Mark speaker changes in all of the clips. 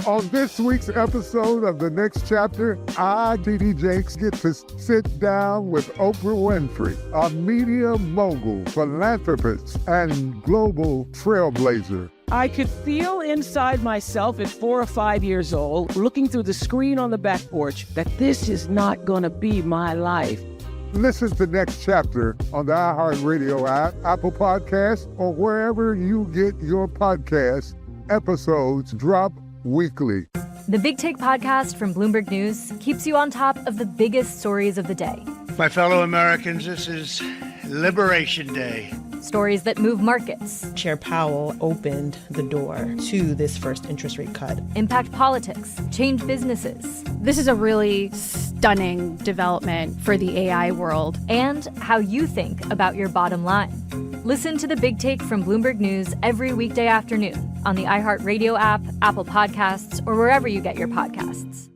Speaker 1: On this week's episode of The Next Chapter, I, D.D. Jakes, get to sit down with Oprah Winfrey, a media mogul, philanthropist, and global trailblazer.
Speaker 2: I could feel inside myself at 4 or 5 years old, looking through the screen on the back porch, that this is not going to be my life.
Speaker 1: Listen to Next Chapter on the iHeartRadio app, Apple Podcasts, or wherever you get your podcasts. Episodes drop weekly.
Speaker 3: The Big Take podcast from Bloomberg News keeps you on top of the biggest stories of the day.
Speaker 4: My fellow Americans, this is Liberation Day.
Speaker 3: Stories that move markets.
Speaker 5: Chair Powell opened the door to this first interest rate cut.
Speaker 3: Impact politics, change businesses.
Speaker 6: This is a really stunning development for the AI world.
Speaker 3: And how you think about your bottom line. Listen to The Big Take from Bloomberg News every weekday afternoon on the iHeartRadio app, Apple Podcasts, or wherever you get your podcasts.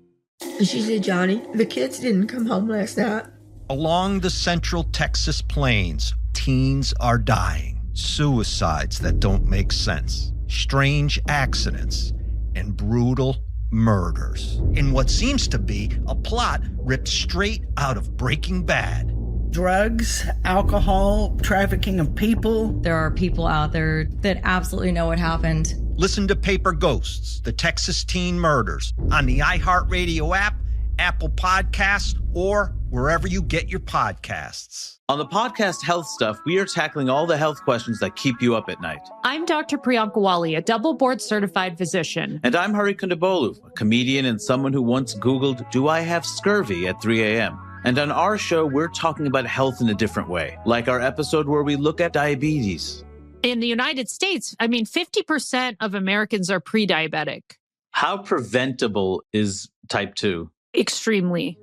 Speaker 7: She said, Johnny, the kids didn't come home last night.
Speaker 8: Along the central Texas plains, teens are dying. Suicides that don't make sense. Strange accidents and brutal murders. In what seems to be a plot ripped straight out of Breaking Bad.
Speaker 9: Drugs, alcohol, trafficking of people.
Speaker 10: There are people out there that absolutely know what happened.
Speaker 8: Listen to Paper Ghosts, the Texas Teen Murders, on the iHeartRadio app, Apple Podcasts, or wherever you get your podcasts.
Speaker 11: On the podcast Health Stuff, we are tackling all the health questions that keep you up at night.
Speaker 12: I'm Dr. Priyanka Wali, a double board certified physician.
Speaker 11: And I'm Hari Kondabolu, a comedian and someone who once Googled, "Do I have scurvy?" at 3 a.m. And on our show, we're talking about health in a different way, like our episode where we look at diabetes.
Speaker 12: In the United States, 50% of Americans are pre-diabetic.
Speaker 11: How preventable is type 2?
Speaker 12: Extremely.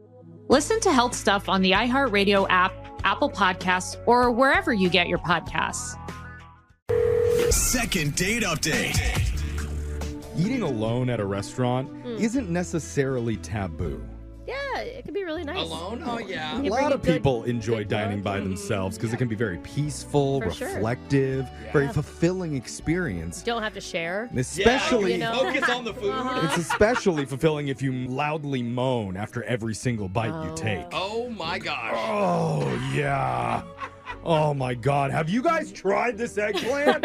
Speaker 12: Listen to Health Stuff on the iHeartRadio app, Apple Podcasts, or wherever you get your podcasts.
Speaker 13: Second date update.
Speaker 14: Eating alone at a restaurant isn't necessarily taboo.
Speaker 15: Yeah, it can be really nice.
Speaker 13: Alone? Oh, yeah.
Speaker 14: A lot of people enjoy dining by themselves because it can be very peaceful, reflective, very fulfilling experience.
Speaker 15: Don't have to share.
Speaker 14: Especially,
Speaker 13: focus on the food.
Speaker 14: It's especially fulfilling if you loudly moan after every single bite you take.
Speaker 13: Oh, my gosh.
Speaker 14: Oh, yeah. Oh, my God. Have you guys tried this eggplant?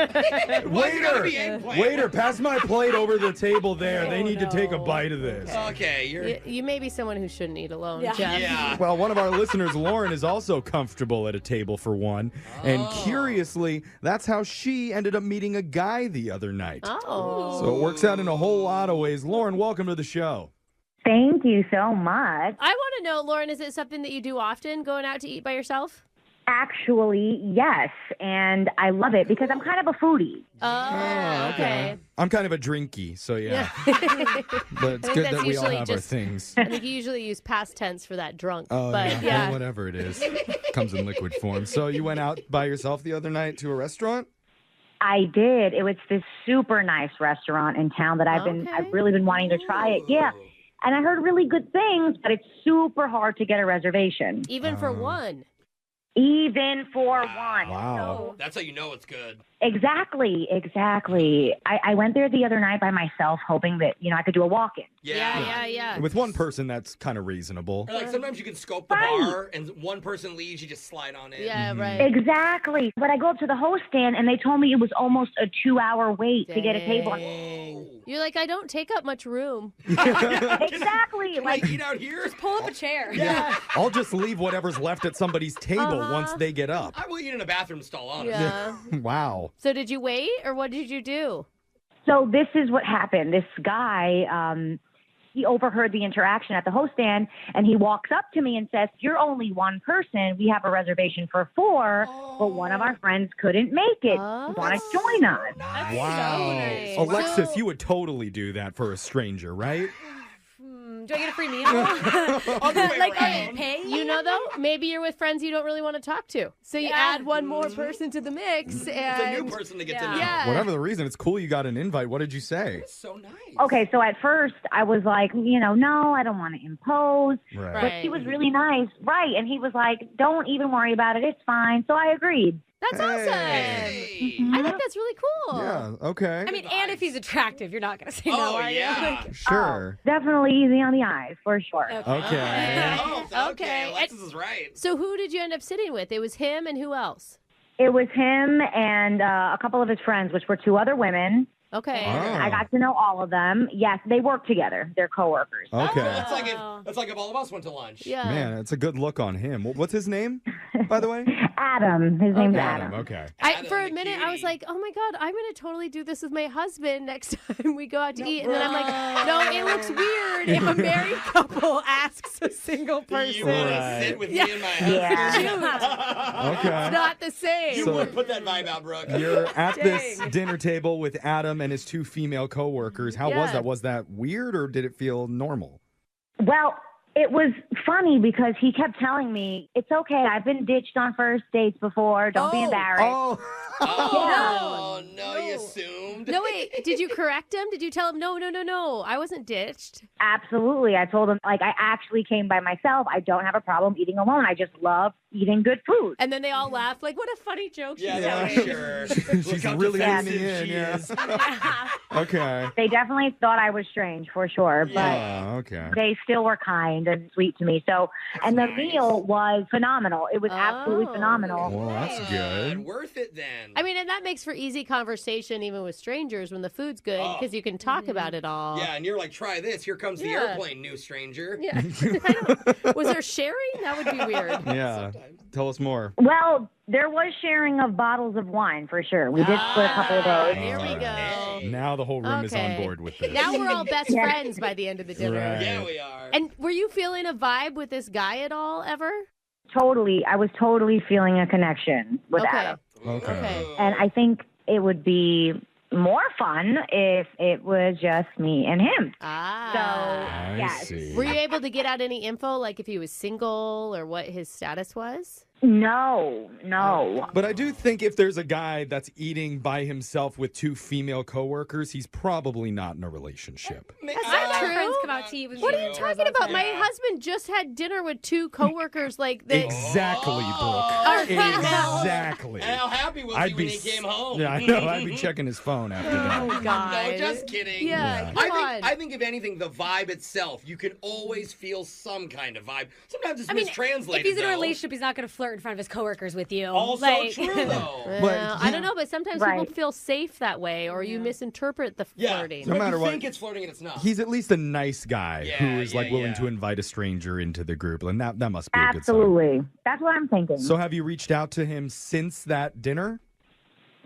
Speaker 14: Waiter, pass my plate over the table there. They need to take a bite of this.
Speaker 13: Okay,
Speaker 15: you may be someone who shouldn't eat alone, Jeff.
Speaker 13: Yeah.
Speaker 14: Well, one of our listeners, Lauren, is also comfortable at a table for one. And curiously, that's how she ended up meeting a guy the other night.
Speaker 15: Oh.
Speaker 14: So it works out in a whole lot of ways. Lauren, welcome to the show.
Speaker 16: Thank you so much.
Speaker 15: I want to know, Lauren, is it something that you do often, going out to eat by yourself?
Speaker 16: Actually, yes, and I love it because I'm kind of a foodie.
Speaker 15: Oh, okay.
Speaker 14: I'm kind of a drinky, so yeah. But it's good that we all have our things.
Speaker 15: I think you usually use past tense for that drunk.
Speaker 14: Oh,
Speaker 15: but
Speaker 14: yeah. Well, whatever it is. Comes in liquid form. So you went out by yourself the other night to a restaurant?
Speaker 16: I did. It was this super nice restaurant in town that I've really been wanting to try it. Yeah. And I heard really good things, but it's super hard to get a reservation.
Speaker 15: Even for one.
Speaker 16: Even for one.
Speaker 14: Wow.
Speaker 16: So,
Speaker 13: that's how you know it's good.
Speaker 16: Exactly. I went there the other night by myself, hoping that, I could do a walk-in.
Speaker 15: Yeah.
Speaker 14: With one person, that's kind of reasonable.
Speaker 13: Or like sometimes you can scope the bar and one person leaves, you just slide on in.
Speaker 15: Yeah, right.
Speaker 16: Exactly. But I go up to the host stand and they told me it was almost a 2-hour wait to get a table.
Speaker 15: You're like, I don't take up much room.
Speaker 16: Exactly.
Speaker 13: Can I eat out here?
Speaker 15: Just pull up a chair.
Speaker 14: Yeah. I'll just leave whatever's left at somebody's table once they get up.
Speaker 13: I will eat in a bathroom stall, honestly.
Speaker 15: Yeah.
Speaker 14: Wow.
Speaker 15: So did you wait or what did you do?
Speaker 16: So this is what happened. This guy, he overheard the interaction at the host stand and he walks up to me and says, "You're only one person. We have a reservation for 4, but one of our friends couldn't make it. You want to join us?"
Speaker 15: That's
Speaker 14: wow.
Speaker 15: so nice.
Speaker 14: Alexis, you would totally do that for a stranger, right?
Speaker 15: Do I get a free meal? Pay? You know, though, maybe you're with friends you don't really want to talk to. So you add one more person to the mix. And
Speaker 13: it's a new person to get to know.
Speaker 15: Yeah.
Speaker 14: Whatever the reason, it's cool you got an invite. What did you say?
Speaker 13: That's so nice.
Speaker 16: Okay, so at first I was like, no, I don't want to impose.
Speaker 14: Right.
Speaker 16: But she was really nice. Right. And he was like, "Don't even worry about it. It's fine." So I agreed.
Speaker 15: That's awesome. I think that's really cool.
Speaker 14: Yeah, okay.
Speaker 17: I mean, and if he's attractive, you're not going to say no, are you? Like,
Speaker 14: Sure.
Speaker 16: Definitely easy on the eyes, for sure.
Speaker 14: Okay.
Speaker 15: Okay.
Speaker 13: Alexis is right.
Speaker 15: So who did you end up sitting with? It was him and who else?
Speaker 16: It was him and a couple of his friends, which were 2 other women.
Speaker 15: Okay.
Speaker 16: I got to know all of them. Yes, they work together. They're coworkers.
Speaker 14: Okay.
Speaker 13: That's like if all of us went to lunch.
Speaker 15: Yeah.
Speaker 14: Man, it's a good look on him. What's his name, by the way?
Speaker 16: Adam. His name's Adam.
Speaker 14: Okay.
Speaker 15: For a minute, I was like, oh my God, I'm going to totally do this with my husband next time we go out to eat. And then I'm like, no, it looks weird if a married couple asks a single person.
Speaker 13: You want to sit with me and my husband?
Speaker 15: Yeah.
Speaker 14: Okay.
Speaker 15: It's not the same.
Speaker 13: You would put that vibe out, Brooke.
Speaker 14: You're at this dinner table with Adam and his 2 female coworkers. How was that? Was that weird or did it feel normal?
Speaker 16: Well, it was funny because he kept telling me, it's okay. I've been ditched on first dates before. Don't be embarrassed.
Speaker 13: Oh, no, you assumed.
Speaker 15: No, wait. Did you correct him? Did you tell him, no, I wasn't ditched?
Speaker 16: Absolutely. I told him, I actually came by myself. I don't have a problem eating alone. I just love eating good food.
Speaker 15: And then they all laughed, like, what a funny joke she's telling.
Speaker 13: Sure.
Speaker 14: She's really leaning in. Yeah. Okay.
Speaker 16: They definitely thought I was strange, for sure. But
Speaker 14: okay.
Speaker 16: they still were kind and sweet to me. So, and the meal was phenomenal. It was absolutely phenomenal.
Speaker 14: Well, that's good.
Speaker 13: Worth it then.
Speaker 15: I mean, and that makes for easy conversation even with strangers when the food's good because you can talk about it all.
Speaker 13: Yeah, and you're like, try this. Here comes the airplane, new stranger.
Speaker 15: Yeah. Was there sharing? That would be weird.
Speaker 14: Yeah. Tell us more.
Speaker 16: Well, there was sharing of bottles of wine, for sure. We did split a couple of those.
Speaker 15: Here we go.
Speaker 14: Now the whole room is on board with this.
Speaker 15: Now we're all best friends by the end of the dinner.
Speaker 14: Right.
Speaker 13: Yeah, we are.
Speaker 15: And were you feeling a vibe with this guy at all, ever?
Speaker 16: Totally. I was totally feeling a connection with Adam.
Speaker 14: Okay.
Speaker 16: And I think it would be more fun if it was just me and him.
Speaker 15: Ah.
Speaker 16: So, yes.
Speaker 14: See.
Speaker 15: Were you able to get out any info, like if he was single or what his status was?
Speaker 16: No.
Speaker 14: But I do think if there's a guy that's eating by himself with 2 female coworkers, he's probably not in a relationship.
Speaker 15: That's not true.
Speaker 17: friends come out to eat with
Speaker 15: What
Speaker 17: me.
Speaker 15: are you talking about? My husband just had dinner with 2 coworkers. Like they.
Speaker 14: Exactly, Brooke. Exactly.
Speaker 13: And how happy was he when he came home?
Speaker 14: Yeah, I know. I'd be checking his phone after that.
Speaker 15: Oh God!
Speaker 13: No, just kidding.
Speaker 15: Yeah, come on.
Speaker 13: I think if anything, the vibe itself, you can always feel some kind of vibe. Sometimes it's mistranslated.
Speaker 17: If he's in a
Speaker 13: though.
Speaker 17: relationship, he's not going to flirt in front of his coworkers with you.
Speaker 13: Also true, though.
Speaker 15: Well, I don't know, but sometimes people feel safe that way, or you misinterpret the flirting.
Speaker 14: No matter
Speaker 13: you
Speaker 14: what,
Speaker 13: think it's flirting and it's not.
Speaker 14: he's at least a nice guy who is willing to invite a stranger into the group, and that must be a good sign.
Speaker 16: Absolutely. That's what I'm thinking.
Speaker 14: So have you reached out to him since that dinner?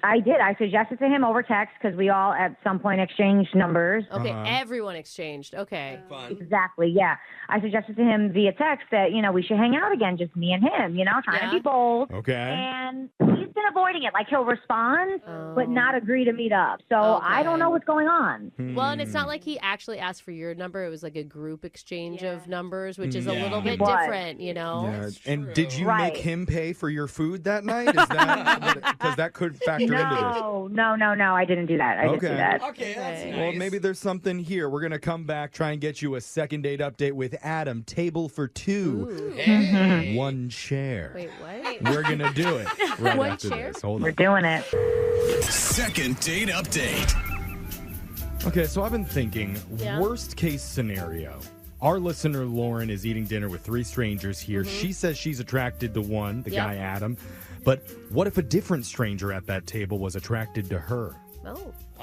Speaker 16: I did. I suggested to him over text because we all at some point exchanged numbers.
Speaker 15: Okay, everyone exchanged. Okay.
Speaker 13: Fun.
Speaker 16: Exactly, yeah. I suggested to him via text that, we should hang out again, just me and him, trying to be bold.
Speaker 14: Okay.
Speaker 16: And he's been avoiding it. Like, he'll respond, but not agree to meet up. So I don't know what's going on.
Speaker 15: Well, and it's not like he actually asked for your number. It was like a group exchange of numbers, which is a little bit different,
Speaker 14: Yeah. And did you make him pay for your food that night? Is that because that could factor into this?
Speaker 16: No. I didn't do that. I didn't do that.
Speaker 13: Okay, that's nice.
Speaker 14: Well, maybe there's something here. We're going to come back, try and get you a second date update with Adam. Table for 2.
Speaker 13: Hey.
Speaker 14: 1 chair.
Speaker 15: Wait, what?
Speaker 14: We're going to do it right
Speaker 15: 1
Speaker 14: after
Speaker 15: chair?
Speaker 14: this. Hold on.
Speaker 16: We're doing it.
Speaker 18: Second date update.
Speaker 14: Okay, so I've been thinking, worst case scenario. Our listener, Lauren, is eating dinner with 3 strangers here. She says she's attracted to one, the guy Adam. But what if a different stranger at that table was attracted to her?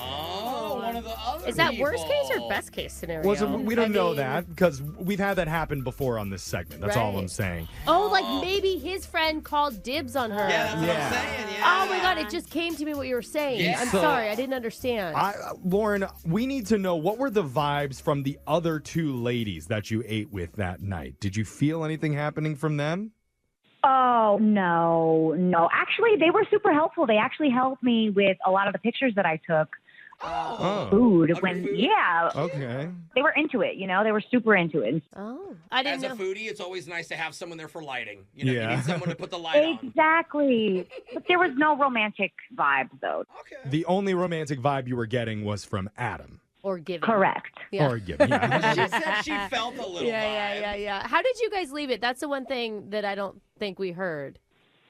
Speaker 13: Oh, one of the other
Speaker 15: Is that
Speaker 13: people.
Speaker 15: worst case or best case scenario?
Speaker 14: Well, we don't know that because we've had that happen before on this segment. That's all I'm saying.
Speaker 15: Oh, like maybe his friend called dibs on her.
Speaker 13: Yeah, that's what I'm saying. Yeah.
Speaker 15: Oh my God, it just came to me what you were saying.
Speaker 13: Yeah.
Speaker 15: I'm
Speaker 14: So-
Speaker 15: sorry, I didn't understand.
Speaker 14: Lauren, we need to know, what were the vibes from the other 2 ladies that you ate with that night? Did you feel anything happening from them?
Speaker 16: Oh, no. Actually, they were super helpful. They actually helped me with a lot of the pictures that I took. Food.
Speaker 14: Okay.
Speaker 16: They were into it, They were super into it.
Speaker 15: Oh, I didn't
Speaker 13: As
Speaker 15: know.
Speaker 13: a foodie, it's always nice to have someone there for lighting. You
Speaker 14: Yeah.
Speaker 13: need someone to put the light on.
Speaker 16: Exactly. But there was no romantic vibes, though.
Speaker 14: The only romantic vibe you were getting was from Adam.
Speaker 15: Or giving.
Speaker 16: Correct.
Speaker 15: Yeah.
Speaker 14: Or giving. Yeah.
Speaker 13: She said she felt a little vibe.
Speaker 15: Yeah. How did you guys leave it? That's the one thing that I don't think we heard.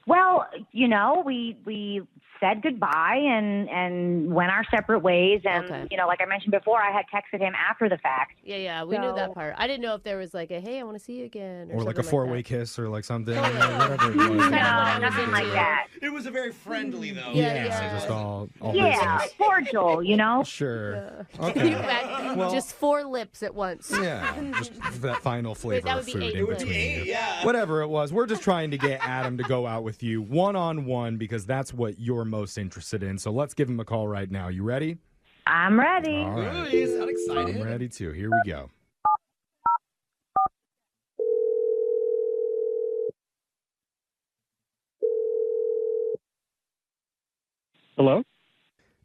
Speaker 16: Well, we said goodbye and went our separate ways. And, like I mentioned before, I had texted him after the fact.
Speaker 15: Yeah, we knew that part. I didn't know if there was like a, hey, I want to see you again.
Speaker 14: Or like a four-way kiss or like something.
Speaker 16: Whatever it was. No, nothing like that.
Speaker 13: It was a very friendly, though.
Speaker 14: Yeah, just all business.
Speaker 16: cordial,
Speaker 14: Sure.
Speaker 15: Yeah.
Speaker 14: Okay.
Speaker 15: Can you imagine? Just 4 lips at once.
Speaker 14: Yeah, just that final flavor
Speaker 15: that
Speaker 14: of
Speaker 15: would be
Speaker 14: food
Speaker 15: 8
Speaker 14: in
Speaker 15: lips.
Speaker 14: between.
Speaker 13: Yeah.
Speaker 14: Whatever it was, we're just trying to get Adam to go out with you one-on-one because that's what you're most interested in. So let's give him a call right now. You ready?
Speaker 16: I'm ready.
Speaker 14: All right.
Speaker 13: Really? You sound excited.
Speaker 14: I'm ready too. Here we go.
Speaker 19: Hello?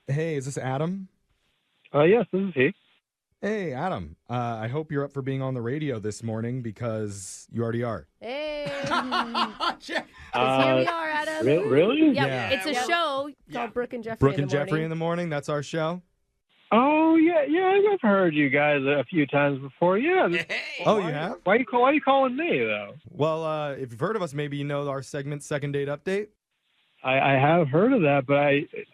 Speaker 14: Hey, is this Adam?
Speaker 19: Yes, this is he.
Speaker 14: Hey, Adam. I hope you're up for being on the radio this morning because you already are.
Speaker 15: Hey.
Speaker 13: Jeff.
Speaker 15: Here we are, Adam.
Speaker 19: Really?
Speaker 15: Yeah. It's a show called Brooke and Jeffrey
Speaker 14: Brooke
Speaker 15: in
Speaker 14: and
Speaker 15: the morning.
Speaker 14: Jeffrey in the morning. That's our show.
Speaker 19: Oh, yeah, I've heard you guys a few times before. Yeah.
Speaker 14: Oh, you have?
Speaker 19: Why are you calling me, though?
Speaker 14: Well, if you've heard of us, maybe you know our segment, Second Date Update.
Speaker 19: I have heard of that, but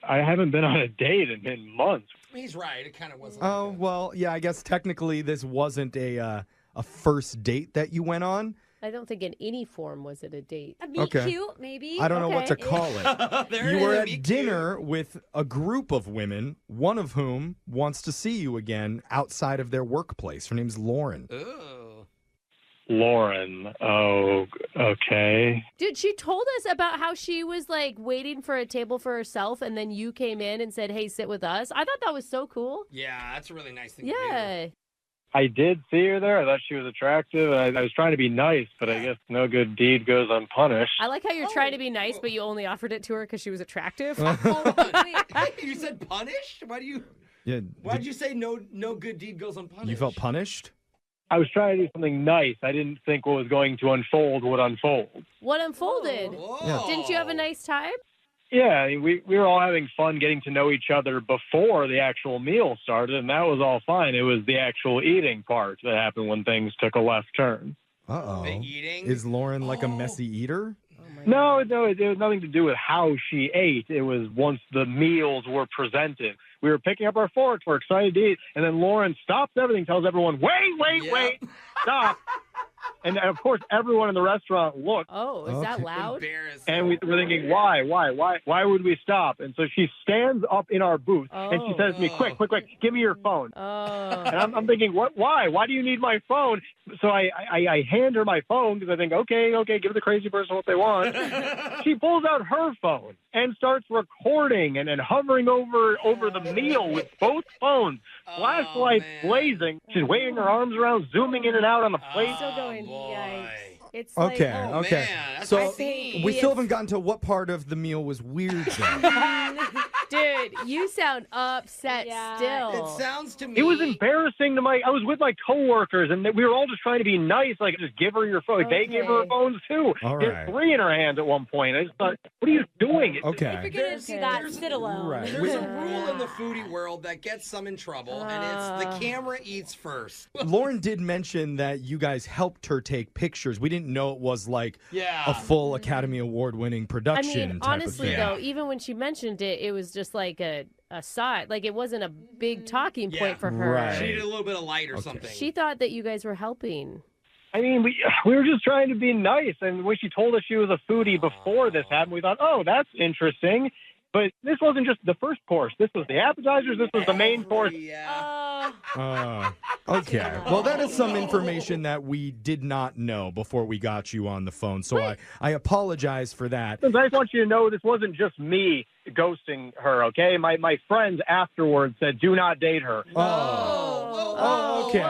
Speaker 19: I haven't been on a date in months.
Speaker 13: He's right. It kind of wasn't.
Speaker 14: Oh, well, yeah, I guess technically this wasn't a first date that you went on.
Speaker 15: I don't think in any form was it a date.
Speaker 17: A meet
Speaker 14: Okay.
Speaker 17: cute, maybe.
Speaker 14: I don't know what to call it. You were at dinner with a group of women, one of whom wants to see you again outside of their workplace. Her name's Lauren.
Speaker 13: Ooh.
Speaker 19: Lauren. Oh, okay.
Speaker 15: Dude, she told us about how she was like waiting for a table for herself and then you came in and said, hey, sit with us. I thought that was so cool.
Speaker 13: Yeah, that's a really nice thing to
Speaker 15: Yeah.
Speaker 19: I did see her there. I thought she was attractive. I was trying to be nice, but I guess no good deed goes unpunished.
Speaker 15: I like how you're trying to be nice, but you only offered it to her because she was attractive.
Speaker 13: You said punished? Why'd you say no good deed goes unpunished?
Speaker 14: You felt punished?
Speaker 19: I was trying to do something nice. I didn't think what was going to unfold would unfold.
Speaker 15: What unfolded?
Speaker 13: Whoa.
Speaker 15: Didn't you have a nice time?
Speaker 19: Yeah, we were all having fun getting to know each other before the actual meal started, and that was all fine. It was the actual eating part that happened when things took a left turn.
Speaker 14: Uh-oh.
Speaker 13: The eating?
Speaker 14: Is Lauren like a messy eater?
Speaker 19: No, it had nothing to do with how she ate. It was once the meals were presented. We were picking up our forks. We're excited to eat. And then Lauren stops everything, tells everyone, wait, stop. And, of course, everyone in the restaurant looked.
Speaker 15: Oh, is that loud?
Speaker 19: And we were thinking, why would we stop? And so she stands up in our booth, and she says to me, quick, give me your phone.
Speaker 15: Oh.
Speaker 19: And I'm thinking, why? Why do you need my phone? So I hand her my phone because I think, okay, give the crazy person what they want. She pulls out her phone and starts recording and hovering over the meal with both phones, flashlights blazing. She's waving her arms around, zooming in and out on the plate.
Speaker 15: Still going, yikes. It's
Speaker 14: Okay,
Speaker 15: like,
Speaker 14: okay.
Speaker 13: man,
Speaker 14: So
Speaker 15: think
Speaker 14: we
Speaker 15: we
Speaker 14: still
Speaker 15: have-
Speaker 14: haven't gotten to what part of the meal was weird then.
Speaker 15: Dude, you sound upset still.
Speaker 13: It sounds to me.
Speaker 19: It was embarrassing I was with my coworkers, and we were all just trying to be nice, like just give her your phone. They gave her phones too.
Speaker 14: All
Speaker 19: She had
Speaker 14: right.
Speaker 19: 3 in her hands at one point. I just thought, what are you doing?
Speaker 14: Okay.
Speaker 17: If you're going to do that, sit alone.
Speaker 14: Right.
Speaker 13: There's a rule in the foodie world that gets some in trouble, and it's the camera eats first.
Speaker 14: Lauren did mention that you guys helped her take pictures. We didn't know it was like a full Academy Award-winning
Speaker 15: I
Speaker 14: production
Speaker 15: mean,
Speaker 14: type
Speaker 15: honestly,
Speaker 14: of thing.
Speaker 15: though, even when she mentioned it, it was just like a side. Like, it wasn't a big talking point for her.
Speaker 14: Right.
Speaker 13: She needed a little bit of light or something.
Speaker 15: She thought that you guys were helping.
Speaker 19: I mean, we were just trying to be nice, and when she told us she was a foodie before this happened, we thought, oh, that's interesting. But this wasn't just the first course. This was the appetizers. This was the main course.
Speaker 14: Okay. Well, that is some information that we did not know before we got you on the phone. So I apologize for that.
Speaker 19: I just want you to know this wasn't just me ghosting her, okay? My friends afterwards said, do not date her.
Speaker 14: Oh, okay.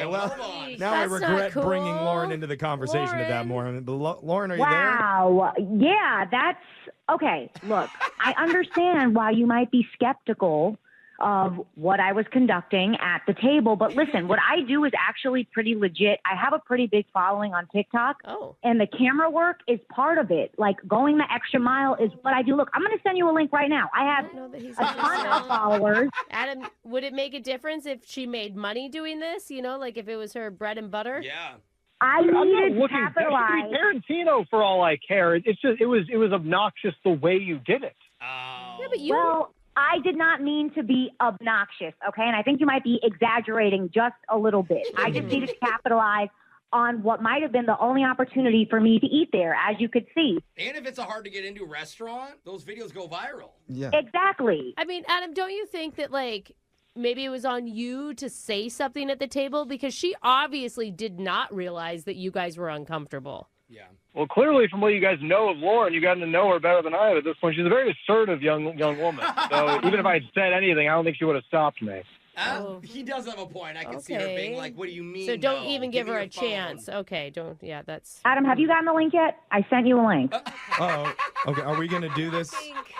Speaker 14: Well, now I
Speaker 15: That's
Speaker 14: regret
Speaker 15: not
Speaker 14: bringing
Speaker 15: cool.
Speaker 14: Lauren into the conversation at that moment. But Lauren, are you there?
Speaker 16: Wow. Yeah, that's okay. Look, I understand why you might be skeptical of what I was conducting at the table. But listen, what I do is actually pretty legit. I have a pretty big following on TikTok. And the camera work is part of it. Like going the extra mile is what I do. Look, I'm going to send you a link right now. I have a ton of followers.
Speaker 15: Adam, would it make a difference if she made money doing this? You know, like if it was her bread and butter?
Speaker 13: Yeah.
Speaker 16: I
Speaker 19: I'm not
Speaker 16: needed to
Speaker 19: looking. That
Speaker 16: capitalize.
Speaker 19: should be Tarantino for all I care. It's just it was obnoxious the way you did it.
Speaker 15: Yeah, but you.
Speaker 16: Well, I did not mean to be obnoxious, okay? And I think you might be exaggerating just a little bit. I just needed to capitalize on what might have been the only opportunity for me to eat there, as you could see.
Speaker 13: And if it's a hard to get into restaurant, those videos go viral.
Speaker 14: Yeah.
Speaker 16: Exactly.
Speaker 15: I mean, Adam, don't you think that, like, maybe it was on you to say something at the table? Because she obviously did not realize that you guys were uncomfortable.
Speaker 13: Yeah.
Speaker 19: Well, clearly, from what you guys know of Lauren, you gotten to know her better than I have at this point. She's a very assertive young woman. So even if I had said anything, I don't think she would have stopped me.
Speaker 13: He does have a point. I can see her being like, what do you mean?
Speaker 15: So don't
Speaker 13: no?
Speaker 15: even give her
Speaker 13: me
Speaker 15: a
Speaker 13: your phone.
Speaker 15: chance. Okay, don't. Yeah, that's.
Speaker 16: Adam, have you gotten the link yet? I sent you a link.
Speaker 14: Oh, okay. Are we going to do this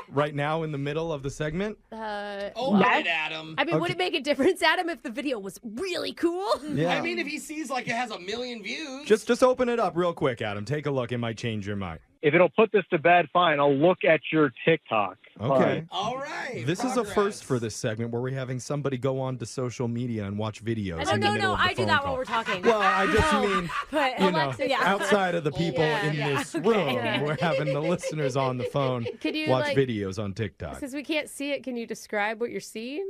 Speaker 14: right now in the middle of the segment?
Speaker 13: Open it, Adam.
Speaker 15: I mean, would it make a difference, Adam, if the video was really cool?
Speaker 14: Yeah.
Speaker 13: I mean, if he sees like it has 1 million views.
Speaker 14: Just open it up real quick, Adam. Take a look. It might change your mind.
Speaker 19: If it'll put this to bed, fine. I'll look at your TikTok.
Speaker 14: Okay.
Speaker 19: Fine.
Speaker 13: All right.
Speaker 14: This is a first for this segment where we're having somebody go on to social media and watch videos. in the middle of the
Speaker 17: I do
Speaker 14: phone
Speaker 17: that
Speaker 14: call.
Speaker 17: while we're talking.
Speaker 14: Well, I just mean,
Speaker 17: but
Speaker 14: you know,
Speaker 17: Alexa, yeah.
Speaker 14: outside of the people in this room, we're having the listeners on the phone
Speaker 15: Could you,
Speaker 14: watch
Speaker 15: like-
Speaker 14: videos on TikTok.
Speaker 15: Since we can't see it, can you describe what you're seeing?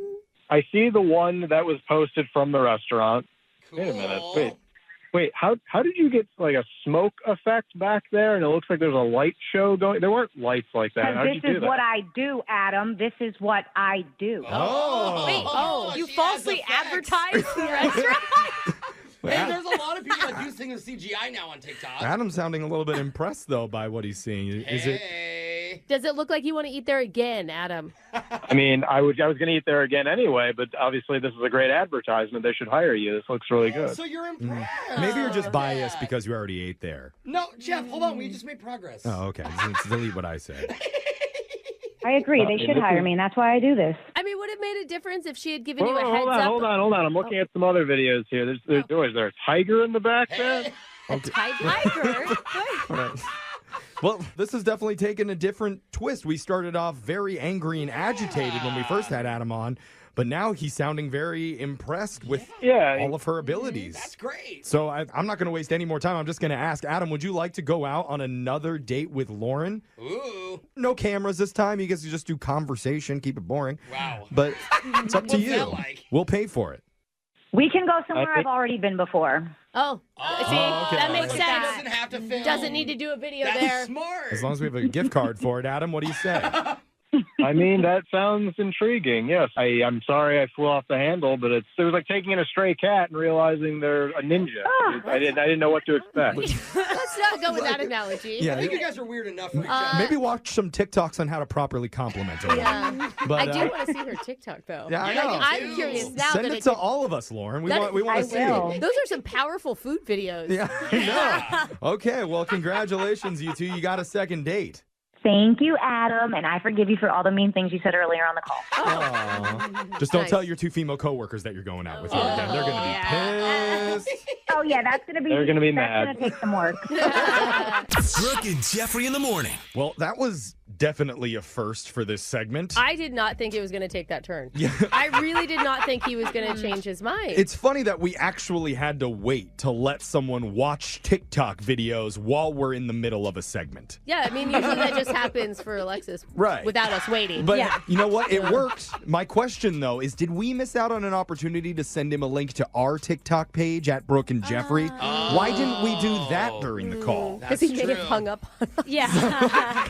Speaker 19: I see the one that was posted from the restaurant. Wait a minute. Wait. How did you get like a smoke effect back there? And it looks like there's a light show going. There weren't lights like that. How did you
Speaker 16: This
Speaker 19: do
Speaker 16: is
Speaker 19: that?
Speaker 16: what I do, Adam. This is what I do.
Speaker 15: Wait, you falsely advertised the restaurant?
Speaker 13: Hey, there's a lot of people that do things with CGI now on TikTok.
Speaker 14: Adam's sounding a little bit impressed, though, by what he's seeing. Is it?
Speaker 15: Does it look like you want to eat there again, Adam?
Speaker 19: I mean, I was going to eat there again anyway, but obviously this is a great advistment. They should hire you. This looks really good.
Speaker 13: So you're impressed.
Speaker 14: Maybe you're just biased because you already ate there.
Speaker 13: No, Jeff, hold on. We just made progress.
Speaker 14: Oh, okay. Let's delete what I said.
Speaker 16: I agree. They should hire me, and that's why I do this.
Speaker 15: I mean, would it made a difference if she had given you a heads up?
Speaker 19: Hold on. I'm looking at some other videos here. Is there a tiger in the back there?
Speaker 15: A tiger?
Speaker 14: All right. Well, this has definitely taken a different twist. We started off very angry and agitated when we first had Adam on, but now he's sounding very impressed with all of her abilities.
Speaker 13: That's great.
Speaker 14: So I'm not going to waste any more time. I'm just going to ask Adam, would you like to go out on another date with Lauren?
Speaker 13: Ooh.
Speaker 14: No cameras this time. You guys can just do conversation, keep it boring.
Speaker 13: Wow.
Speaker 14: But it's up to
Speaker 13: What's
Speaker 14: you.
Speaker 13: that like?
Speaker 14: We'll pay for it.
Speaker 16: We can go somewhere I've already been before.
Speaker 15: Oh, see,
Speaker 14: okay.
Speaker 15: that makes
Speaker 13: He
Speaker 15: sense.
Speaker 13: doesn't have to film.
Speaker 15: Doesn't need to do a video
Speaker 13: That's
Speaker 15: there.
Speaker 13: smart.
Speaker 14: As long as we have a gift card for it, Adam, what do you say?
Speaker 19: I mean, that sounds intriguing. Yes, I'm sorry I flew off the handle, but it was like taking in a stray cat and realizing they're a ninja. I didn't know what to expect.
Speaker 15: Let's not go with that analogy.
Speaker 14: Yeah.
Speaker 13: I think you guys are weird enough for each other.
Speaker 14: Maybe watch some TikToks on how to properly compliment her.
Speaker 15: Yeah.
Speaker 14: But,
Speaker 15: I do want to see her TikTok, though.
Speaker 14: Yeah, I know.
Speaker 15: I'm curious now.
Speaker 14: Send
Speaker 15: that
Speaker 14: it to all of us, Lauren. We want to see it.
Speaker 15: Those are some powerful food videos.
Speaker 14: Yeah, I know. Okay, well, congratulations, you two. You got a second date.
Speaker 16: Thank you, Adam, and I forgive you for all the mean things you said earlier on the call.
Speaker 14: Aw. Just don't tell your two female coworkers that you're going out with you again. They're going to be pissed.
Speaker 16: Oh, yeah, that's going to be...
Speaker 19: They're gonna be
Speaker 16: that's
Speaker 19: mad.
Speaker 16: going to take some work.
Speaker 18: Brooke and Jeffrey in the morning.
Speaker 14: Well, that was definitely a first for this segment.
Speaker 15: I did not think it was going to take that turn.
Speaker 14: Yeah.
Speaker 15: I really did not think he was going to change his mind.
Speaker 14: It's funny that we actually had to wait to let someone watch TikTok videos while we're in the middle of a segment.
Speaker 15: Yeah, I mean, usually that just happens for Alexis
Speaker 14: Right.
Speaker 15: without us waiting.
Speaker 14: But
Speaker 15: yeah.
Speaker 14: you know what? It worked. My question, though, is did we miss out on an opportunity to send him a link to our TikTok page at Brooke and Jeffrey? Why didn't we do that during the call?
Speaker 15: Because he may have hung up on us.
Speaker 17: Yeah.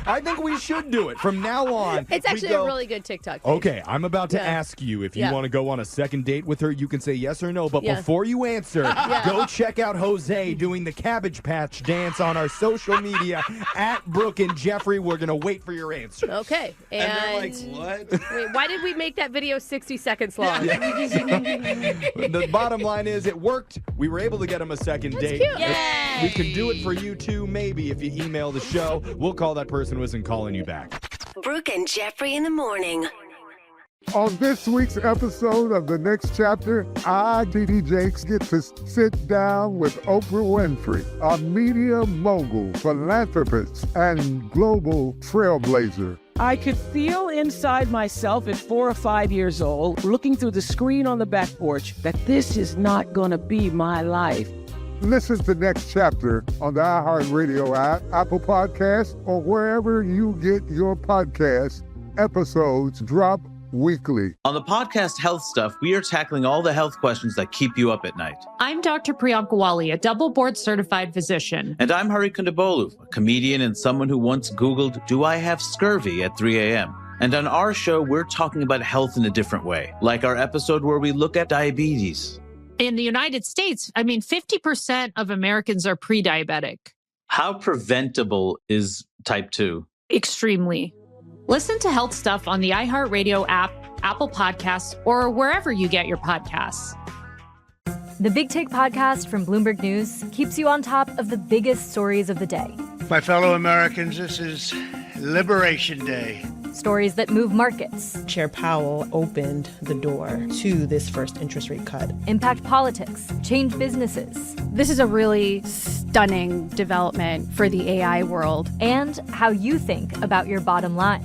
Speaker 14: I think we should do it. From now on,
Speaker 15: It's
Speaker 14: we
Speaker 15: actually
Speaker 14: go,
Speaker 15: a really good TikTok page.
Speaker 14: Okay, I'm about to
Speaker 15: Yeah.
Speaker 14: ask you if you
Speaker 15: Yeah.
Speaker 14: want to go on a second date with her. You can say yes or no, but
Speaker 15: Yeah.
Speaker 14: before you answer,
Speaker 15: Yeah.
Speaker 14: go check out Jose doing the Cabbage Patch dance on our social media at Brooke and Jeffrey. We're going to wait for your answer.
Speaker 15: Okay.
Speaker 13: And they're like,
Speaker 15: And
Speaker 13: what?
Speaker 15: wait, why did we make that video 60 seconds long?
Speaker 14: The bottom line is it worked. We were able to get him a second date.
Speaker 15: cute.
Speaker 14: If we can do it for you too, maybe if you email the show. We'll call that person who isn't calling you back.
Speaker 20: Brooke and Jeffrey in the morning.
Speaker 1: On this week's episode of The Next Chapter, I, D.D. Jakes, get to sit down with Oprah Winfrey, a media mogul, philanthropist, and global trailblazer.
Speaker 2: I could feel inside myself at 4 or 5 years old, looking through the screen on the back porch, that this is not going to be my life.
Speaker 1: Listen to Next Chapter on the iHeartRadio app, Apple Podcasts, or wherever you get your podcasts. Episodes drop weekly.
Speaker 11: On the podcast Health Stuff, we are tackling all the health questions that keep you up at night.
Speaker 12: I'm Dr. Priyanka Wali, a double board certified physician.
Speaker 11: And I'm Hari Kondabolu, a comedian and someone who once Googled, "Do I have scurvy?" at 3 a.m. And on our show, we're talking about health in a different way, like our episode where we look at diabetes.
Speaker 12: In the United States, 50% of Americans are pre-diabetic.
Speaker 11: How preventable is type 2?
Speaker 12: Extremely. Listen to Health Stuff on the iHeartRadio app, Apple Podcasts, or wherever you get your podcasts.
Speaker 3: The Big Take podcast from Bloomberg News keeps you on top of the biggest stories of the day.
Speaker 4: My fellow Americans, this is Liberation Day.
Speaker 3: Stories that move markets,
Speaker 5: Chair Powell opened the door to this first interest rate cut.
Speaker 3: impact politics, change businesses,
Speaker 6: This is a really stunning development for the AI world.
Speaker 3: and how you think about your bottom line.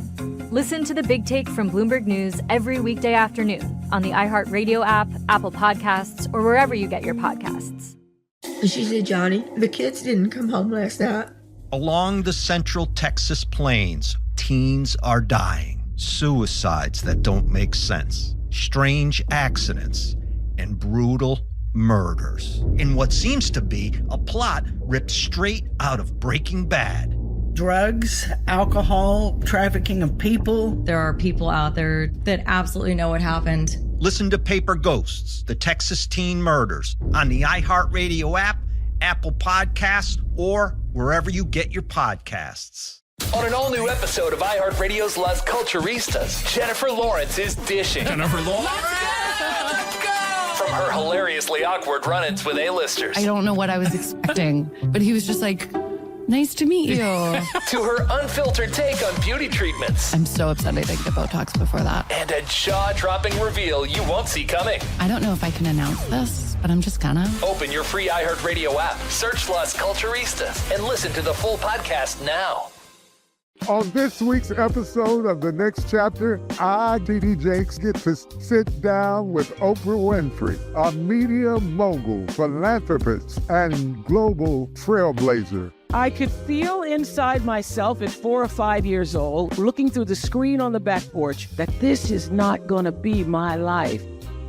Speaker 3: Listen to The Big Take from Bloomberg News every weekday afternoon on the iHeartRadio app, Apple Podcasts, or wherever you get your podcasts.
Speaker 7: And she said, Johnny, the kids didn't come home last night.
Speaker 8: Along the central Texas plains, teens are dying. Suicides that don't make sense. Strange accidents and brutal murders. In what seems to be a plot ripped straight out of Breaking Bad.
Speaker 9: Drugs, alcohol, trafficking of people.
Speaker 10: There are people out there that absolutely know what happened.
Speaker 8: Listen to Paper Ghosts, the Texas teen murders, on the iHeartRadio app, Apple Podcasts, or wherever you get your podcasts.
Speaker 18: On an all-new episode of iHeartRadio's Las Culturistas, Jennifer Lawrence is dishing.
Speaker 21: Jennifer Lawrence?
Speaker 18: From her hilariously awkward run-ins with A-listers.
Speaker 22: I don't know what I was expecting, but he was just like, nice to meet you.
Speaker 18: To her unfiltered take on beauty treatments.
Speaker 22: I'm so upset I didn't get Botox before that.
Speaker 18: And a jaw-dropping reveal you won't see coming.
Speaker 22: I don't know if I can announce this, but I'm just gonna.
Speaker 18: Open your free iHeartRadio app, search Las Culturistas, and listen to the full podcast now.
Speaker 1: On this week's episode of The Next Chapter, I, D.D. Jakes, get to sit down with Oprah Winfrey, a media mogul, philanthropist, and global trailblazer.
Speaker 2: I could feel inside myself at 4 or 5 years old, looking through the screen on the back porch, that this is not going to be my life.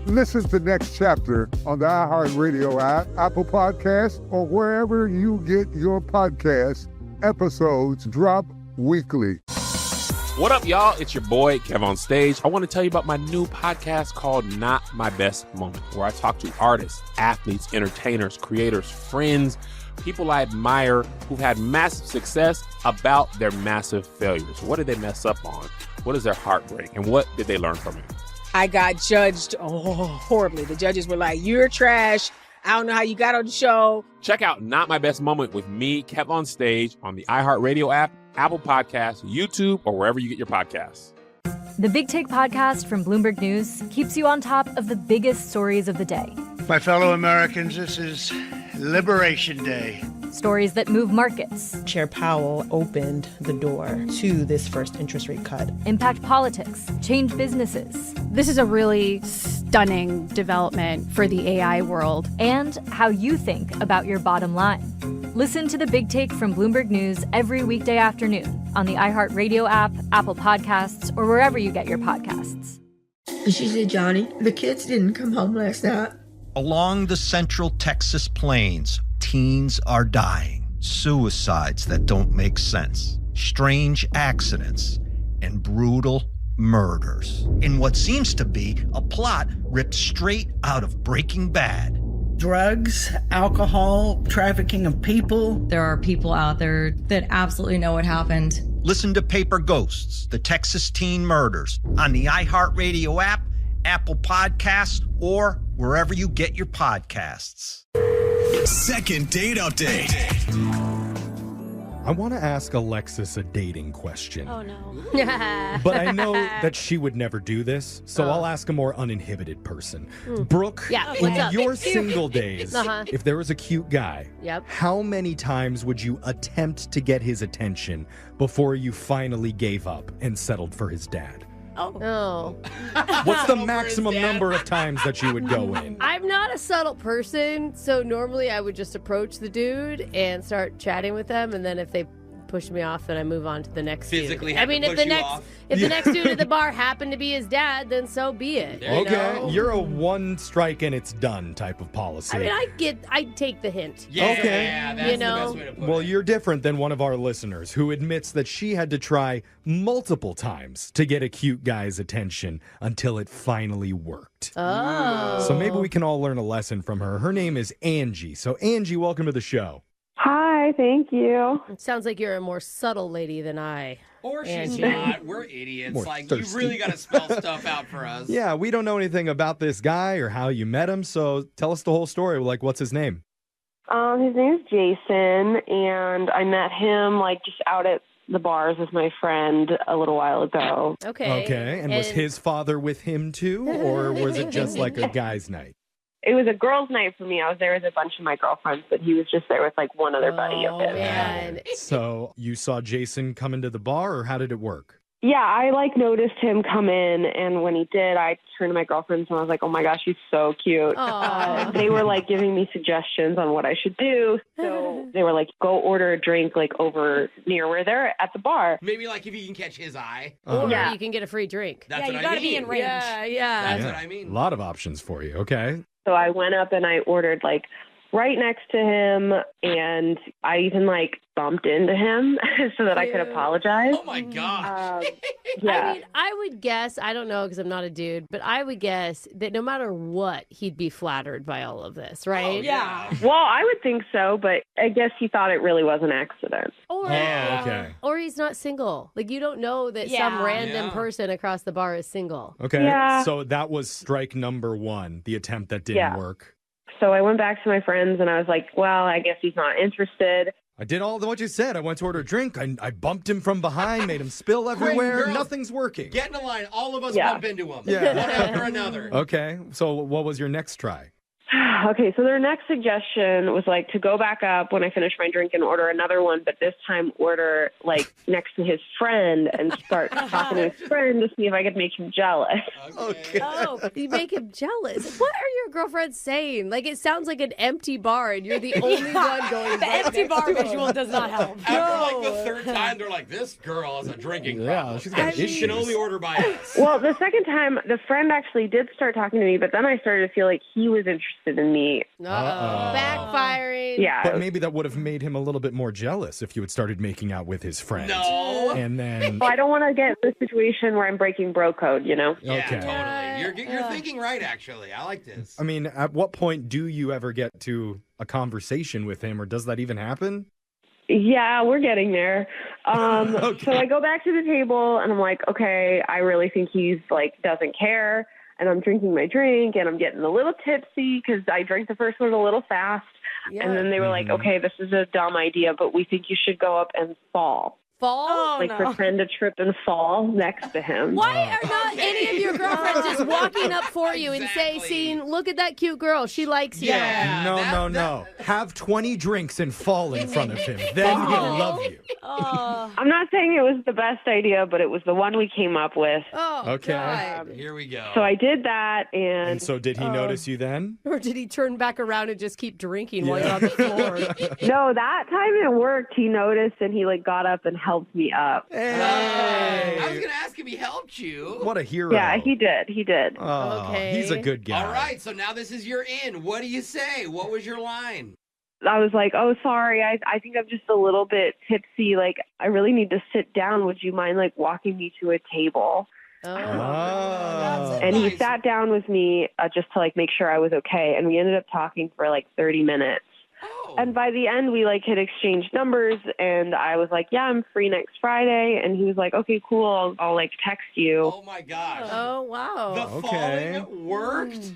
Speaker 1: Listen to Next Chapter on the iHeartRadio app, Apple Podcasts, or wherever you get your podcasts. Episodes drop weekly.
Speaker 23: What up, y'all? It's your boy, Kev on Stage. I want to tell you about my new podcast called Not My Best Moment, where I talk to artists, athletes, entertainers, creators, friends, people I admire who've had massive success about their massive failures. What did they mess up on? What is their heartbreak? And what did they learn from it?
Speaker 24: I got judged horribly. The judges were like, you're trash. I don't know how you got on the show.
Speaker 23: Check out Not My Best Moment with me, Kev on Stage, on the iHeartRadio app, Apple Podcasts, YouTube, or wherever you get your podcasts.
Speaker 3: The Big Take podcast from Bloomberg News keeps you on top of the biggest stories of the day.
Speaker 4: My fellow Americans, this is Liberation Day.
Speaker 3: Stories that move markets,
Speaker 5: Chair Powell opened the door to this first interest rate cut.
Speaker 3: impact politics, change businesses,
Speaker 6: This is a really stunning development for the AI world.
Speaker 3: and how you think about your bottom line. Listen to The Big Take from Bloomberg News every weekday afternoon on the iHeartRadio app, Apple Podcasts, or wherever you get your podcasts.
Speaker 7: And she said, Johnny, the kids didn't come home last night.
Speaker 8: Along the central Texas plains, teens are dying. Suicides that don't make sense. Strange accidents and brutal murders. In what seems to be a plot ripped straight out of Breaking Bad.
Speaker 9: Drugs, alcohol, trafficking of people.
Speaker 10: There are people out there that absolutely know what happened.
Speaker 8: Listen to Paper Ghosts, the Texas teen murders, on the iHeartRadio app, Apple Podcasts, or wherever you get your podcasts.
Speaker 18: Second date update.
Speaker 14: I want to ask Alexis a dating question.
Speaker 15: Oh, no.
Speaker 14: But I know that she would never do this, so I'll ask a more uninhibited person. Brooke,
Speaker 15: Yeah,
Speaker 14: in
Speaker 15: what's up?
Speaker 14: your single days,
Speaker 15: Uh-huh.
Speaker 14: if there was a cute guy,
Speaker 15: Yep.
Speaker 14: how many times would you attempt to get his attention before you finally gave up and settled for his dad?
Speaker 15: Oh.
Speaker 14: What's the maximum number of times that you would go in?
Speaker 15: I'm not a subtle person, so normally I would just approach the dude and start chatting with them, and then if they push me off, then I move on to the next
Speaker 13: Physically
Speaker 15: dude.
Speaker 13: have to push you off?
Speaker 15: If the next dude at the bar happened to be his dad, then so be it.
Speaker 14: Okay, you're a one strike and it's done type of policy.
Speaker 15: I mean, I take the hint.
Speaker 13: Yeah,
Speaker 14: Okay.
Speaker 13: yeah, that's the best way to put
Speaker 14: Well,
Speaker 13: it.
Speaker 14: you're different than one of our listeners who admits that she had to try multiple times to get a cute guy's attention until it finally worked.
Speaker 15: Oh.
Speaker 14: So maybe we can all learn a lesson from her. Her name is Angie. So Angie, welcome to the show.
Speaker 16: Hi, thank you.
Speaker 15: It sounds like you're a more subtle lady than I.
Speaker 13: Or she's
Speaker 15: Angie.
Speaker 13: not. We're idiots.
Speaker 14: More
Speaker 13: Like,
Speaker 14: thirsty.
Speaker 13: you really got to spell stuff out for us.
Speaker 14: Yeah, we don't know anything about this guy or how you met him, so tell us the whole story. Like, what's his name?
Speaker 16: His name is Jason, and I met him just out at the bars with my friend a little while ago.
Speaker 14: Okay, and was his father with him too, or was it just like a guy's night?
Speaker 16: It was a girls' night for me. I was there with a bunch of my girlfriends, but he was just there with one other buddy of his.
Speaker 15: Man.
Speaker 14: So you saw Jason come into the bar, or how did it work?
Speaker 16: Yeah, I noticed him come in, and when he did, I turned to my girlfriends and I was like, "Oh my gosh, he's so cute." They were giving me suggestions on what I should do. So they were like, "Go order a drink over near where they're at the bar."
Speaker 13: Maybe if you can catch his eye.
Speaker 15: Or you can get a free drink.
Speaker 13: That's what I mean.
Speaker 15: Yeah.
Speaker 13: That's what I mean.
Speaker 14: A lot of options for you. Okay.
Speaker 16: So I went up and I ordered right next to him, and I even bumped into him so that I could apologize.
Speaker 13: Oh my gosh.
Speaker 16: Yeah.
Speaker 15: I mean, I would guess, I don't know because I'm not a dude, but I would guess that no matter what, he'd be flattered by all of this, right?
Speaker 13: Oh, yeah.
Speaker 16: Well, I would think so, but I guess he thought it really was an accident.
Speaker 15: Or,
Speaker 14: okay.
Speaker 15: or he's not single. You don't know that some random person across the bar is single.
Speaker 14: Okay.
Speaker 16: Yeah.
Speaker 14: So that was strike number one, the attempt that didn't work.
Speaker 16: So I went back to my friends and I was like, well, I guess he's not interested.
Speaker 14: I did all what you said. I went to order a drink. I bumped him from behind, made him spill everywhere.
Speaker 13: girls.
Speaker 14: Nothing's working.
Speaker 13: Get in the line. All of us
Speaker 16: Yeah.
Speaker 13: bump into him.
Speaker 14: Yeah.
Speaker 13: One after another.
Speaker 14: Okay. So what was your next try?
Speaker 16: Okay, so their next suggestion was to go back up when I finish my drink and order another one, but this time order next to his friend and start talking to his friend to see if I could make him jealous.
Speaker 14: Okay.
Speaker 15: Oh, you make him jealous. What are your girlfriends saying? It sounds like an empty bar and you're the only one going.
Speaker 17: The empty bar visual does not help.
Speaker 13: After the third time, they're like, this girl has a drinking problem.
Speaker 14: Yeah, she's got
Speaker 13: She
Speaker 14: issues.
Speaker 13: can only order by us.
Speaker 16: Well, the second time, the friend actually did start talking to me, but then I started to feel like he was interested in me.
Speaker 15: Uh-oh. Backfiring.
Speaker 16: Yeah.
Speaker 14: But maybe that would have made him a little bit more jealous if you had started making out with his friend.
Speaker 13: No.
Speaker 14: And then...
Speaker 16: Well, I don't want to get in a situation where I'm breaking bro code, you know?
Speaker 13: Yeah,
Speaker 14: Okay.
Speaker 13: totally. You're thinking right, actually. I like this.
Speaker 14: I mean, at what point do you ever get to a conversation with him, or does that even happen?
Speaker 16: Yeah, we're getting there.
Speaker 14: Okay.
Speaker 16: So I go back to the table and I'm like, okay, I really think he's doesn't care. And I'm drinking my drink and I'm getting a little tipsy because I drank the first one a little fast.
Speaker 15: Yeah.
Speaker 16: And then they were like, okay, this is a dumb idea, but we think you should go up and fall.
Speaker 15: Fall?
Speaker 16: Pretend to trip and fall next to him.
Speaker 15: Why are not any of your girlfriends just walking up for you and saying, look at that cute girl. She likes you.
Speaker 14: Yeah, no. Have 20 drinks and fall in front of him. Then he'll love you.
Speaker 16: I'm not saying it was the best idea, but it was the one we came up with.
Speaker 15: Oh,
Speaker 14: Okay.
Speaker 15: God.
Speaker 13: Here we go.
Speaker 16: So I did that, and
Speaker 14: And so did he notice you then?
Speaker 15: Or did he turn back around and just keep drinking while you're on the floor?
Speaker 16: no, that time it worked. He noticed, and he got up and helped me up.
Speaker 14: Hey.
Speaker 13: I was going to ask if he helped you.
Speaker 14: What a hero.
Speaker 16: Yeah, he did. He did.
Speaker 14: Oh,
Speaker 15: Okay.
Speaker 14: He's a good guy.
Speaker 13: All right, so now this is your in. What do you say? What was your line?
Speaker 16: I was like, oh, sorry. I think I'm just a little bit tipsy. I really need to sit down. Would you mind, walking me to a table?
Speaker 15: Oh.
Speaker 16: And he sat down with me just to, make sure I was okay. And we ended up talking for, 30 minutes.
Speaker 13: Oh.
Speaker 16: And by the end, we had exchanged numbers, and I was like, yeah, I'm free next Friday. And he was like, okay, cool. I'll text you.
Speaker 13: Oh, my gosh.
Speaker 15: Oh, wow.
Speaker 13: The
Speaker 14: Okay.
Speaker 13: falling worked?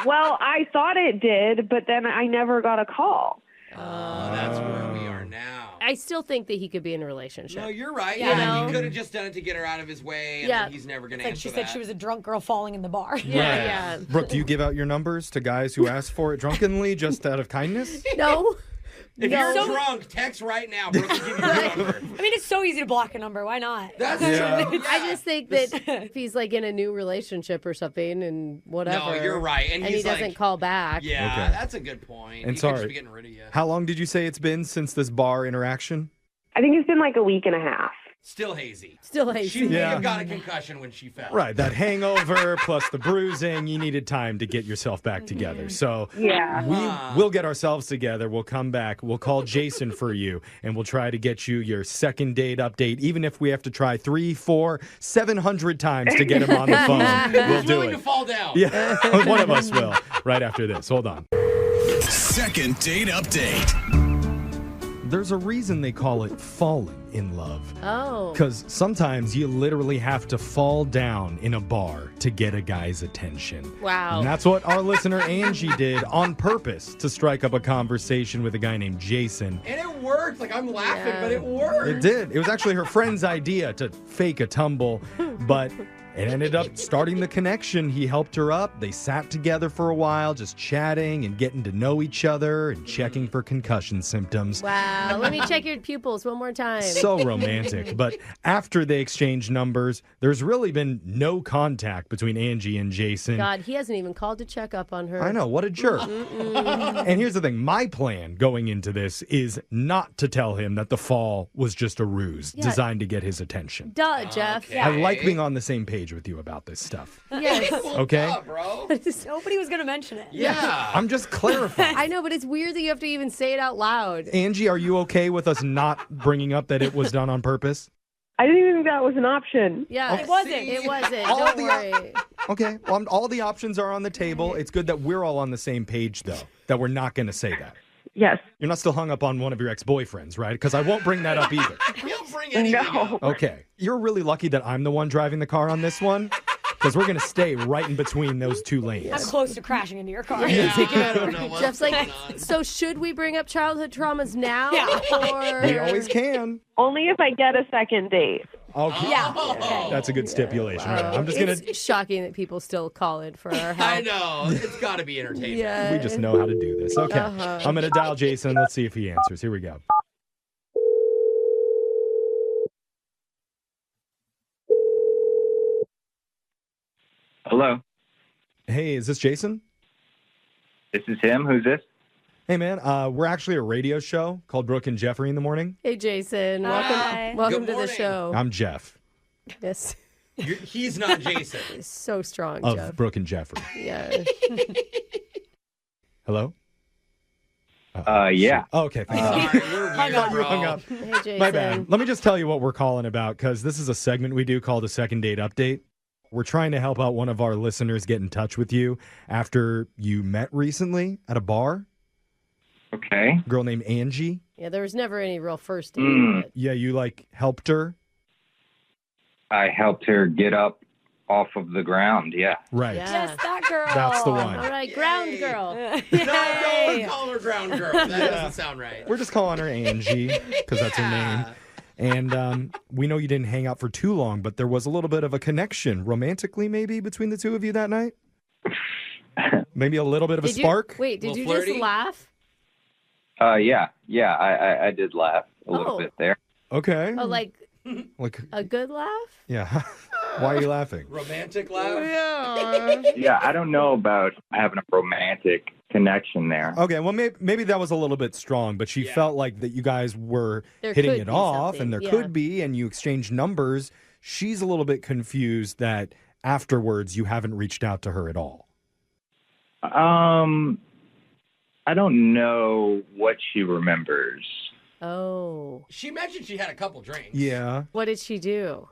Speaker 16: Well, I thought it did, but then I never got a call.
Speaker 13: Oh, that's where we are now.
Speaker 15: I still think that he could be in a relationship.
Speaker 13: No, you're right.
Speaker 15: You
Speaker 13: Yeah,
Speaker 15: know?
Speaker 13: he could have just done it to get her out of his way, and
Speaker 15: Yeah.
Speaker 13: then he's never going to
Speaker 17: Like
Speaker 13: answer
Speaker 17: she
Speaker 13: that.
Speaker 17: said she was a drunk girl falling in the bar.
Speaker 15: Yeah.
Speaker 14: Brooke, do you give out your numbers to guys who ask for it drunkenly just out of kindness?
Speaker 15: No.
Speaker 13: If you're drunk, text right now. Brooke will give you your number.
Speaker 17: I mean, it's so easy to block a number. Why not?
Speaker 13: That's true.
Speaker 15: I just think that if he's like in a new relationship or something and whatever.
Speaker 13: No, you're right. And
Speaker 15: he
Speaker 13: he's
Speaker 15: doesn't
Speaker 13: like,
Speaker 15: call back.
Speaker 13: Yeah, that's a good point.
Speaker 14: And
Speaker 13: He could just
Speaker 14: sorry,
Speaker 13: be getting rid of you.
Speaker 14: how long did you say it's been since this bar interaction?
Speaker 16: I think it's been like a week and a half.
Speaker 13: Still hazy.
Speaker 15: Still hazy.
Speaker 13: She may have got a concussion when she fell.
Speaker 14: Right, that hangover plus the bruising, you needed time to get yourself back together. So we'll get ourselves together. We'll come back. We'll call Jason for you, and we'll try to get you your second date update, even if we have to try 300, 400, 700 times to get him on the phone. We'll do
Speaker 13: willing
Speaker 14: it.
Speaker 13: to fall down.
Speaker 14: Yeah, one of us will. Right after this. Hold on.
Speaker 11: Second date update.
Speaker 14: There's a reason they call it falling in love.
Speaker 15: Oh.
Speaker 14: Because sometimes you literally have to fall down in a bar to get a guy's attention.
Speaker 15: Wow.
Speaker 14: And that's what our listener Angie did on purpose to strike up a conversation with a guy named Jason.
Speaker 13: And it worked. Like, I'm laughing, but it worked.
Speaker 14: It did. It was actually her friend's idea to fake a tumble, but it ended up starting the connection. He helped her up. They sat together for a while, just chatting and getting to know each other and checking for concussion symptoms.
Speaker 15: Wow. Let me check your pupils one more time.
Speaker 14: So romantic. But after they exchanged numbers, there's really been no contact between Angie and Jason.
Speaker 15: God, he hasn't even called to check up on her.
Speaker 14: I know, what a jerk. And here's the thing, my plan going into this is not to tell him that the fall was just a ruse designed to get his attention.
Speaker 15: Duh, Jeff.
Speaker 14: I like being on the same page with you about this stuff.
Speaker 15: Yes.
Speaker 14: Okay?
Speaker 13: Yeah, bro.
Speaker 17: Nobody was going to mention it.
Speaker 13: Yeah.
Speaker 14: I'm just clarifying.
Speaker 15: I know, but it's weird that you have to even say it out loud.
Speaker 14: Angie, are you okay with us not bringing up that it was done on purpose?
Speaker 16: I didn't even think that was an option.
Speaker 15: Yeah,
Speaker 17: It wasn't.
Speaker 15: It wasn't.
Speaker 14: All
Speaker 15: Don't
Speaker 14: the-
Speaker 15: worry.
Speaker 14: Okay, well, all the options are on the table. It's good that we're all on the same page, though, that we're not going to say that.
Speaker 16: Yes.
Speaker 14: You're not still hung up on one of your ex-boyfriends, right? Because I won't bring that up either.
Speaker 13: We'll bring anything up.
Speaker 14: Okay. You're really lucky that I'm the one driving the car on this one, because we're going to stay right in between those two lanes.
Speaker 17: I'm close to crashing into your car.
Speaker 13: Yeah, I don't know what's
Speaker 15: Jeff's like,
Speaker 13: going on.
Speaker 15: so should we bring up childhood traumas now?
Speaker 17: Yeah.
Speaker 15: Or...
Speaker 14: We always can.
Speaker 16: Only if I get a second date.
Speaker 14: Okay.
Speaker 17: Yeah.
Speaker 15: Okay.
Speaker 14: That's a good stipulation. Right. I'm just going to...
Speaker 15: It's shocking that people still call in for our help.
Speaker 13: I know. It's got to be entertaining.
Speaker 15: Yeah.
Speaker 14: We just know how to do this. Okay. I'm going to dial Jason. Let's see if he answers. Here we go.
Speaker 19: Hello.
Speaker 14: Hey, is this Jason?
Speaker 19: This is him. Who's this?
Speaker 14: Hey, man. We're actually a radio show called Brooke and Jeffrey in the morning.
Speaker 15: Hey, Jason.
Speaker 17: Hi.
Speaker 15: Welcome
Speaker 13: Good
Speaker 15: to the
Speaker 13: morning.
Speaker 15: show.
Speaker 14: I'm Jeff
Speaker 15: Yes.
Speaker 13: He's not Jason.
Speaker 15: It's so strong,
Speaker 14: of
Speaker 15: Jeff.
Speaker 14: Brooke and Jeffrey.
Speaker 15: Yeah.
Speaker 14: Hello?
Speaker 19: Yeah.
Speaker 14: Oh, okay, thanks.
Speaker 13: Sorry, you're
Speaker 14: I
Speaker 13: weird,
Speaker 14: thought you
Speaker 13: bro.
Speaker 14: hung up.
Speaker 15: Hey, Jason.
Speaker 14: My bad. Let me just tell you what we're calling about, because this is a segment we do called a second date update. We're trying to help out one of our listeners get in touch with you after you met recently at a bar.
Speaker 19: Okay.
Speaker 14: A girl named Angie.
Speaker 15: Yeah, there was never any real first date.
Speaker 19: Mm.
Speaker 15: but-
Speaker 14: Yeah, you helped her.
Speaker 19: I helped her get up off of the ground. Yeah.
Speaker 14: Right.
Speaker 15: Yeah.
Speaker 17: Yes, that girl.
Speaker 14: That's the one.
Speaker 15: All right, ground girl.
Speaker 13: No, don't call her ground girl. That doesn't sound right.
Speaker 14: We're just calling her Angie because that's her name. And we know you didn't hang out for too long, but there was a little bit of a connection, romantically maybe, between the two of you that night? Maybe a little bit of a
Speaker 15: Did you-
Speaker 14: spark?
Speaker 15: Wait, did you
Speaker 13: flirty?
Speaker 15: just laugh?
Speaker 19: Yeah. I did laugh a little
Speaker 15: Oh.
Speaker 19: bit there.
Speaker 14: Okay.
Speaker 15: Oh, like
Speaker 14: Like,
Speaker 15: a good laugh?
Speaker 14: yeah. Why are you laughing?
Speaker 13: Romantic laugh?
Speaker 19: Yeah, I don't know about having a romantic connection there.
Speaker 14: Okay, well, maybe that was a little bit strong, but she felt like that you guys were
Speaker 15: There
Speaker 14: hitting
Speaker 15: could
Speaker 14: it
Speaker 15: be
Speaker 14: off,
Speaker 15: something,
Speaker 14: and there
Speaker 15: yeah.
Speaker 14: could be, and you exchanged numbers. She's a little bit confused that afterwards you haven't reached out to her at all.
Speaker 19: I don't know what she remembers.
Speaker 15: Oh.
Speaker 13: She mentioned she had a couple drinks.
Speaker 14: Yeah.
Speaker 15: What did she do?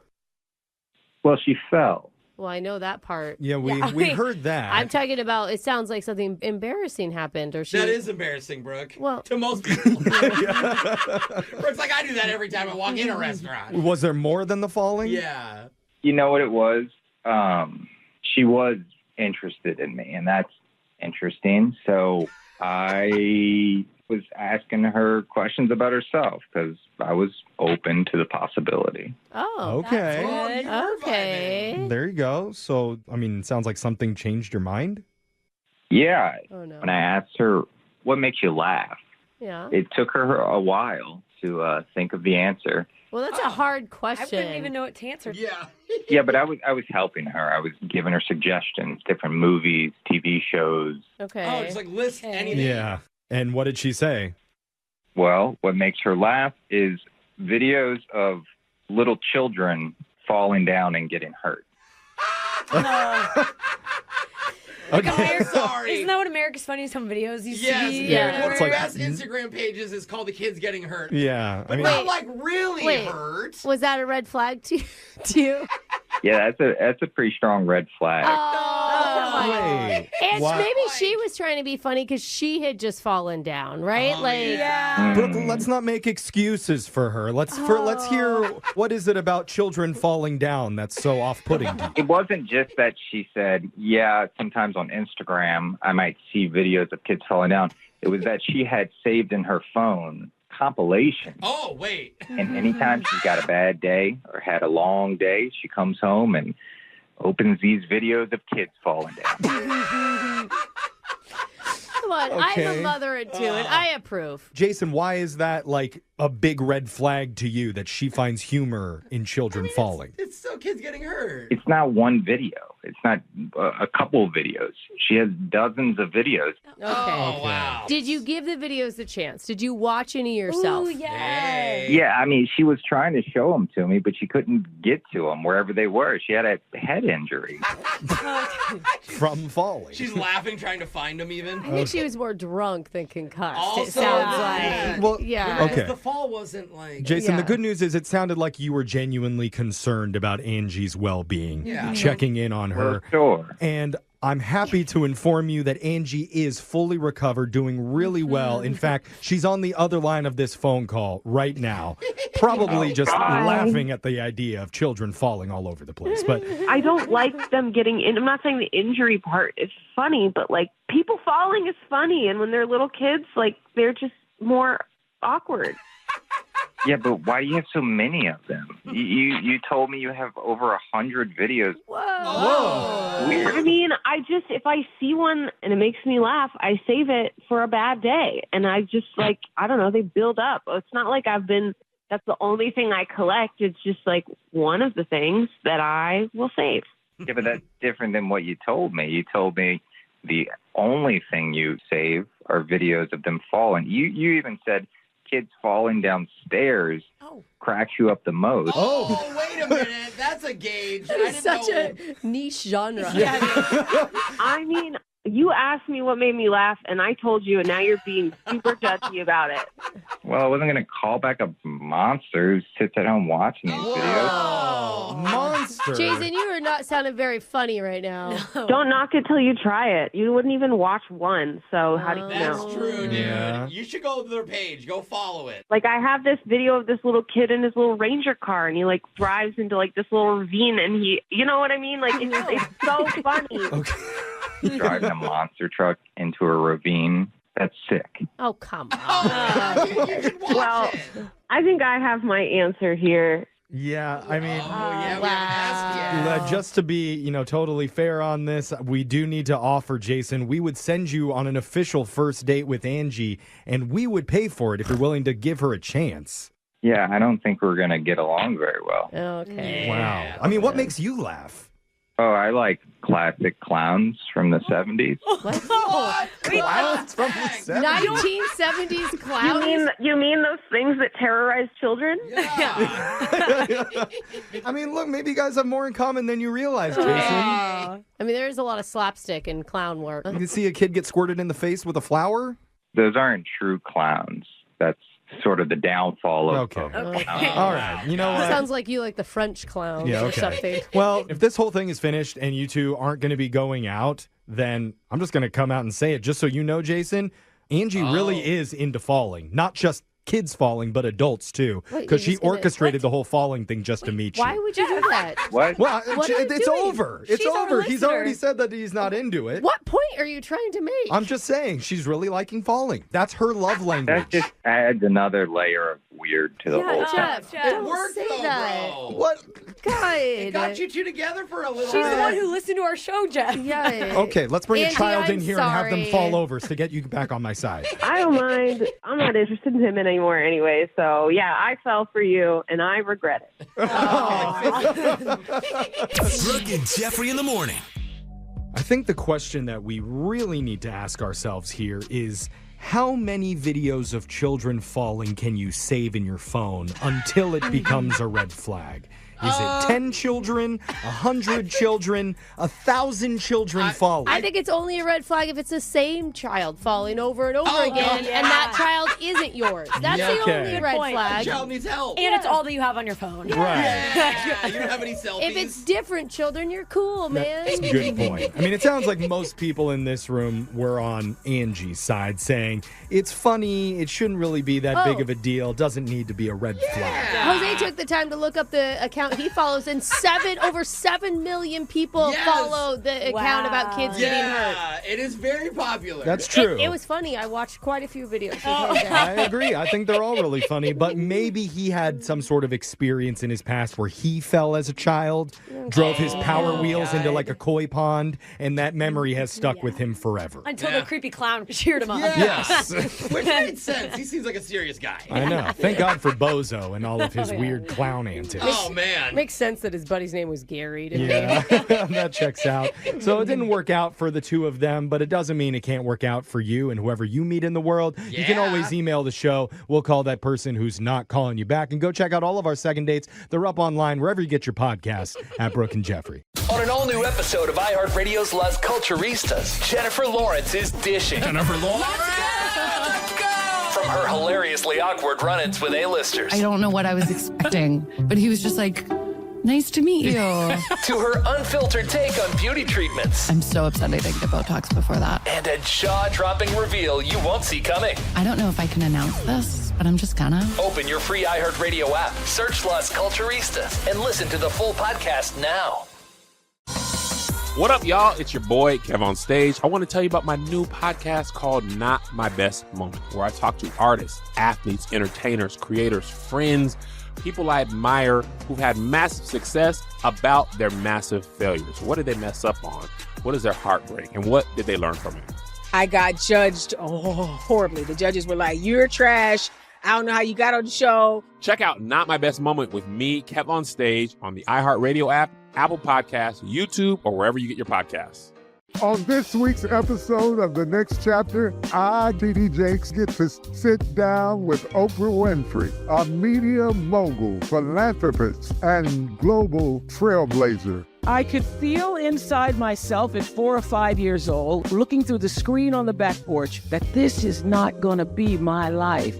Speaker 19: Well, she fell.
Speaker 15: Well, I know that part.
Speaker 14: Yeah, we heard that.
Speaker 15: I'm talking about, it sounds like something embarrassing happened, or she...
Speaker 13: That is embarrassing, Brooke.
Speaker 15: Well...
Speaker 13: To most people. Brooke's like, I do that every time I walk in a restaurant.
Speaker 14: Was there more than the falling?
Speaker 13: Yeah.
Speaker 19: You know what it was? She was interested in me, and that's interesting. So I was asking her questions about herself because I was open to the possibility.
Speaker 15: Oh,
Speaker 14: Okay.
Speaker 15: that's good. Okay.
Speaker 14: There you go. So, I mean, it sounds like something changed your mind.
Speaker 19: Yeah.
Speaker 15: Oh, no.
Speaker 19: When I asked her, what makes you laugh?
Speaker 15: Yeah.
Speaker 19: It took her a while to think of the answer.
Speaker 15: Well, that's a hard question.
Speaker 17: I wouldn't even know what to answer.
Speaker 13: Yeah.
Speaker 19: Yeah, but I was helping her. I was giving her suggestions, different movies, TV shows.
Speaker 15: Okay.
Speaker 13: Oh, just like list anything.
Speaker 14: Yeah. And what did she say?
Speaker 19: Well, what makes her laugh is videos of little children falling down and getting hurt.
Speaker 14: Okay.
Speaker 13: Sorry.
Speaker 17: Isn't that what America's Funniest Home Videos used to be?
Speaker 13: Yeah. One of
Speaker 14: It's
Speaker 13: the
Speaker 14: like-
Speaker 13: best Instagram pages is called The Kids Getting Hurt.
Speaker 14: Yeah.
Speaker 13: But not like really hurt.
Speaker 15: Was that a red flag to you?
Speaker 19: Yeah, that's a pretty strong red flag.
Speaker 14: Wait.
Speaker 15: And
Speaker 14: Why-
Speaker 15: maybe she was trying to be funny because she had just fallen down, right?
Speaker 14: Brooke, let's not make excuses for her. Let's hear what is it about children falling down that's so off-putting to you?
Speaker 19: It wasn't just that she said, yeah, sometimes on Instagram I might see videos of kids falling down. It was that she had saved in her phone compilations.
Speaker 13: Oh, wait.
Speaker 19: And anytime she's got a bad day or had a long day, she comes home and opens these videos of kids falling down.
Speaker 15: Come on, I'm
Speaker 14: Okay.
Speaker 15: a mother at 2, and I approve.
Speaker 14: Jason, why is that like a big red flag to you that she finds humor in children falling?
Speaker 13: It's still kids getting hurt.
Speaker 19: It's not one video. It's not a couple of videos. She has dozens of videos.
Speaker 15: Okay.
Speaker 13: Oh, wow.
Speaker 15: Did you give the videos a chance? Did you watch any yourself?
Speaker 17: Ooh, yeah.
Speaker 19: Yeah, I mean, she was trying to show them to me, but she couldn't get to them wherever they were. She had a head injury.
Speaker 14: From falling.
Speaker 13: She's laughing, trying to find them even.
Speaker 15: I think she was more drunk than concussed.
Speaker 13: Also,
Speaker 15: it sounds like.
Speaker 14: Well,
Speaker 15: yeah.
Speaker 14: okay.
Speaker 13: The fall wasn't like...
Speaker 14: Jason, the
Speaker 15: Yeah.
Speaker 14: good news is it sounded like you were genuinely concerned about Angie's well-being,
Speaker 13: Yeah.
Speaker 14: checking in on her.
Speaker 19: Sure.
Speaker 14: And I'm happy to inform you that Angie is fully recovered, doing really well. In fact, she's on the other line of this phone call right now, probably just laughing at the idea of children falling all over the place. But
Speaker 16: I don't like them getting in. I'm not saying the injury part is funny, but like people falling is funny. And when they're little kids, like they're just more awkward.
Speaker 19: Yeah, but why do you have so many of them? You told me you have over 100 videos.
Speaker 15: Whoa.
Speaker 19: Weird.
Speaker 16: I mean, if I see one and it makes me laugh, I save it for a bad day. And I just like, I don't know, they build up. It's not like that's the only thing I collect. It's just like one of the things that I will save.
Speaker 19: Yeah, but that's different than what you told me. You told me the only thing you save are videos of them falling. You even said kids falling downstairs cracks you up the most.
Speaker 13: Oh, wait a minute. That's a gauge.
Speaker 15: That is such a niche genre.
Speaker 16: Yeah. I mean, you asked me what made me laugh, and I told you, and now you're being super judgy about it.
Speaker 19: Well, I wasn't going to call back a monster who sits at home watching these videos.
Speaker 14: Monster.
Speaker 15: Jason, you are not sounding very funny right now.
Speaker 16: Don't knock it till you try it. You wouldn't even watch one, so how do you
Speaker 13: That's
Speaker 16: know?
Speaker 13: true, dude.
Speaker 14: Yeah.
Speaker 13: You should go to their page. Go follow it.
Speaker 16: Like, I have this video of this little kid in his little Ranger car, and he, like, drives into, like, this little ravine, and you know what I mean? Like, it's so funny.
Speaker 14: Okay.
Speaker 19: Driving a monster truck into a ravine. That's sick.
Speaker 15: Oh, come on.
Speaker 13: You should watch
Speaker 16: Well,
Speaker 13: it.
Speaker 16: I think I have my answer here.
Speaker 14: Yeah, I mean,
Speaker 13: Oh, yeah, we haven't asked yet.
Speaker 14: just to be, totally fair on this, we do need to offer, Jason, we would send you on an official first date with Angie, and we would pay for it if you're willing to give her a chance.
Speaker 19: Yeah, I don't think we're going to get along very well.
Speaker 15: Okay.
Speaker 14: Wow. I mean, what makes you laugh?
Speaker 19: Oh, I like classic clowns from the 70s.
Speaker 14: Clowns from the 70s?
Speaker 15: 1970s clowns?
Speaker 16: You mean those things that terrorize children?
Speaker 14: I mean, look, maybe you guys have more in common than you realize, Jason.
Speaker 15: I mean, there is a lot of slapstick and clown work.
Speaker 14: You can see a kid get squirted in the face with a flower?
Speaker 19: Those aren't true clowns. That's sort of the downfall of...
Speaker 14: Okay.
Speaker 15: Okay.
Speaker 14: All right. You know what?
Speaker 15: Sounds like you like the French clowns
Speaker 14: Yeah,
Speaker 15: or
Speaker 14: okay.
Speaker 15: something.
Speaker 14: Well, if this whole thing is finished and you two aren't going to be going out, then I'm just going to come out and say it. Just so you know, Jason, Angie really is into falling. Not just kids falling, but adults too.
Speaker 15: Wait,
Speaker 14: Because
Speaker 15: you're
Speaker 14: she
Speaker 15: just gonna-
Speaker 14: orchestrated the whole falling thing just to meet you.
Speaker 15: Why would you do that?
Speaker 19: What?
Speaker 14: Well,
Speaker 15: What are you
Speaker 14: it's
Speaker 15: doing?
Speaker 14: over. It's
Speaker 15: She's our
Speaker 14: over. He's
Speaker 15: listener.
Speaker 14: already said that he's not into it.
Speaker 15: What point are you trying to make?
Speaker 14: I'm just saying, she's really liking falling. That's her love language.
Speaker 19: That just adds another layer of weird to the whole thing.
Speaker 15: Jeff, don't
Speaker 13: worked
Speaker 15: say
Speaker 13: though,
Speaker 15: that.
Speaker 13: bro.
Speaker 14: What?
Speaker 15: God.
Speaker 13: It got you two together for a little
Speaker 17: She's
Speaker 13: bit.
Speaker 17: the one who listened to our show, Jeff.
Speaker 15: Yeah.
Speaker 14: Okay, let's bring
Speaker 15: Angie,
Speaker 14: a child in
Speaker 15: I'm
Speaker 14: here and have them
Speaker 15: sorry.
Speaker 14: fall over to get you back on my side.
Speaker 16: I don't mind. I'm not interested in him anymore anyway. So, yeah, I fell for you, and I regret it.
Speaker 11: Brooke and Jeffrey in the morning.
Speaker 14: I think the question that we really need to ask ourselves here is, how many videos of children falling can you save in your phone until it becomes a red flag? Is it 10 children, 100 children, 1,000 children falling?
Speaker 15: I think it's only a red flag if it's the same child falling over and over again, and that child isn't yours. That's the only red flag.
Speaker 13: The child needs help.
Speaker 17: And it's all that you have on your phone.
Speaker 14: Right.
Speaker 13: Yeah, you don't have any selfies.
Speaker 15: If it's different children, you're cool, man.
Speaker 14: That's a good point. I mean, it sounds like most people in this room were on Angie's side, saying it's funny, it shouldn't really be that big of a deal, doesn't need to be a red flag.
Speaker 15: Jose took the time to look up the account he follows, and over 7 million people follow the account about kids getting hurt.
Speaker 13: Yeah, it is very popular.
Speaker 14: That's true.
Speaker 15: It was funny. I watched quite a few videos.
Speaker 14: I agree. I think they're all really funny, but maybe he had some sort of experience in his past where he fell as a child, drove his power wheels into like a koi pond, and that memory has stuck with him forever.
Speaker 17: Until the creepy clown cheered him up.
Speaker 14: Yes.
Speaker 13: Which made sense. He seems like a serious guy.
Speaker 14: I know. Thank God for Bozo and all of his weird clown antics.
Speaker 13: Oh, man.
Speaker 2: Makes sense that his buddy's name was Gary.
Speaker 14: Yeah, that checks out. So it didn't work out for the two of them, but it doesn't mean it can't work out for you and whoever you meet in the world. You can always email the show. We'll call that person who's not calling you back. And go check out all of our second dates. They're up online wherever you get your podcasts at Brooke and Jeffrey.
Speaker 18: On an all-new episode of iHeartRadio's Las Culturistas, Jennifer Lawrence is dishing.
Speaker 11: Jennifer Lawrence!
Speaker 18: From her hilariously awkward run-ins with A-listers.
Speaker 12: I don't know what I was expecting, but he was just like, nice to meet you.
Speaker 18: To her unfiltered take on beauty treatments.
Speaker 12: I'm so upset I didn't get Botox before that.
Speaker 18: And a jaw-dropping reveal you won't see coming.
Speaker 12: I don't know if I can announce this, but I'm just gonna.
Speaker 18: Open your free iHeartRadio app, search Las Culturistas, and listen to the full podcast now.
Speaker 23: What up, y'all? It's your boy, Kev on Stage. I want to tell you about my new podcast called Not My Best Moment, where I talk to artists, athletes, entertainers, creators, friends, people I admire who've had massive success about their massive failures. What did they mess up on? What is their heartbreak? And what did they learn from it?
Speaker 24: I got judged horribly. The judges were like, you're trash. I don't know how you got on the show.
Speaker 23: Check out Not My Best Moment with me, Kev on Stage, on the iHeartRadio app, Apple Podcasts, YouTube, or wherever you get your podcasts.
Speaker 1: On this week's episode of The Next Chapter, I, DD Jakes, get to sit down with Oprah Winfrey, a media mogul, philanthropist, and global trailblazer.
Speaker 2: I could feel inside myself at 4 or 5 years old, looking through the screen on the back porch, that this is not going to be my life.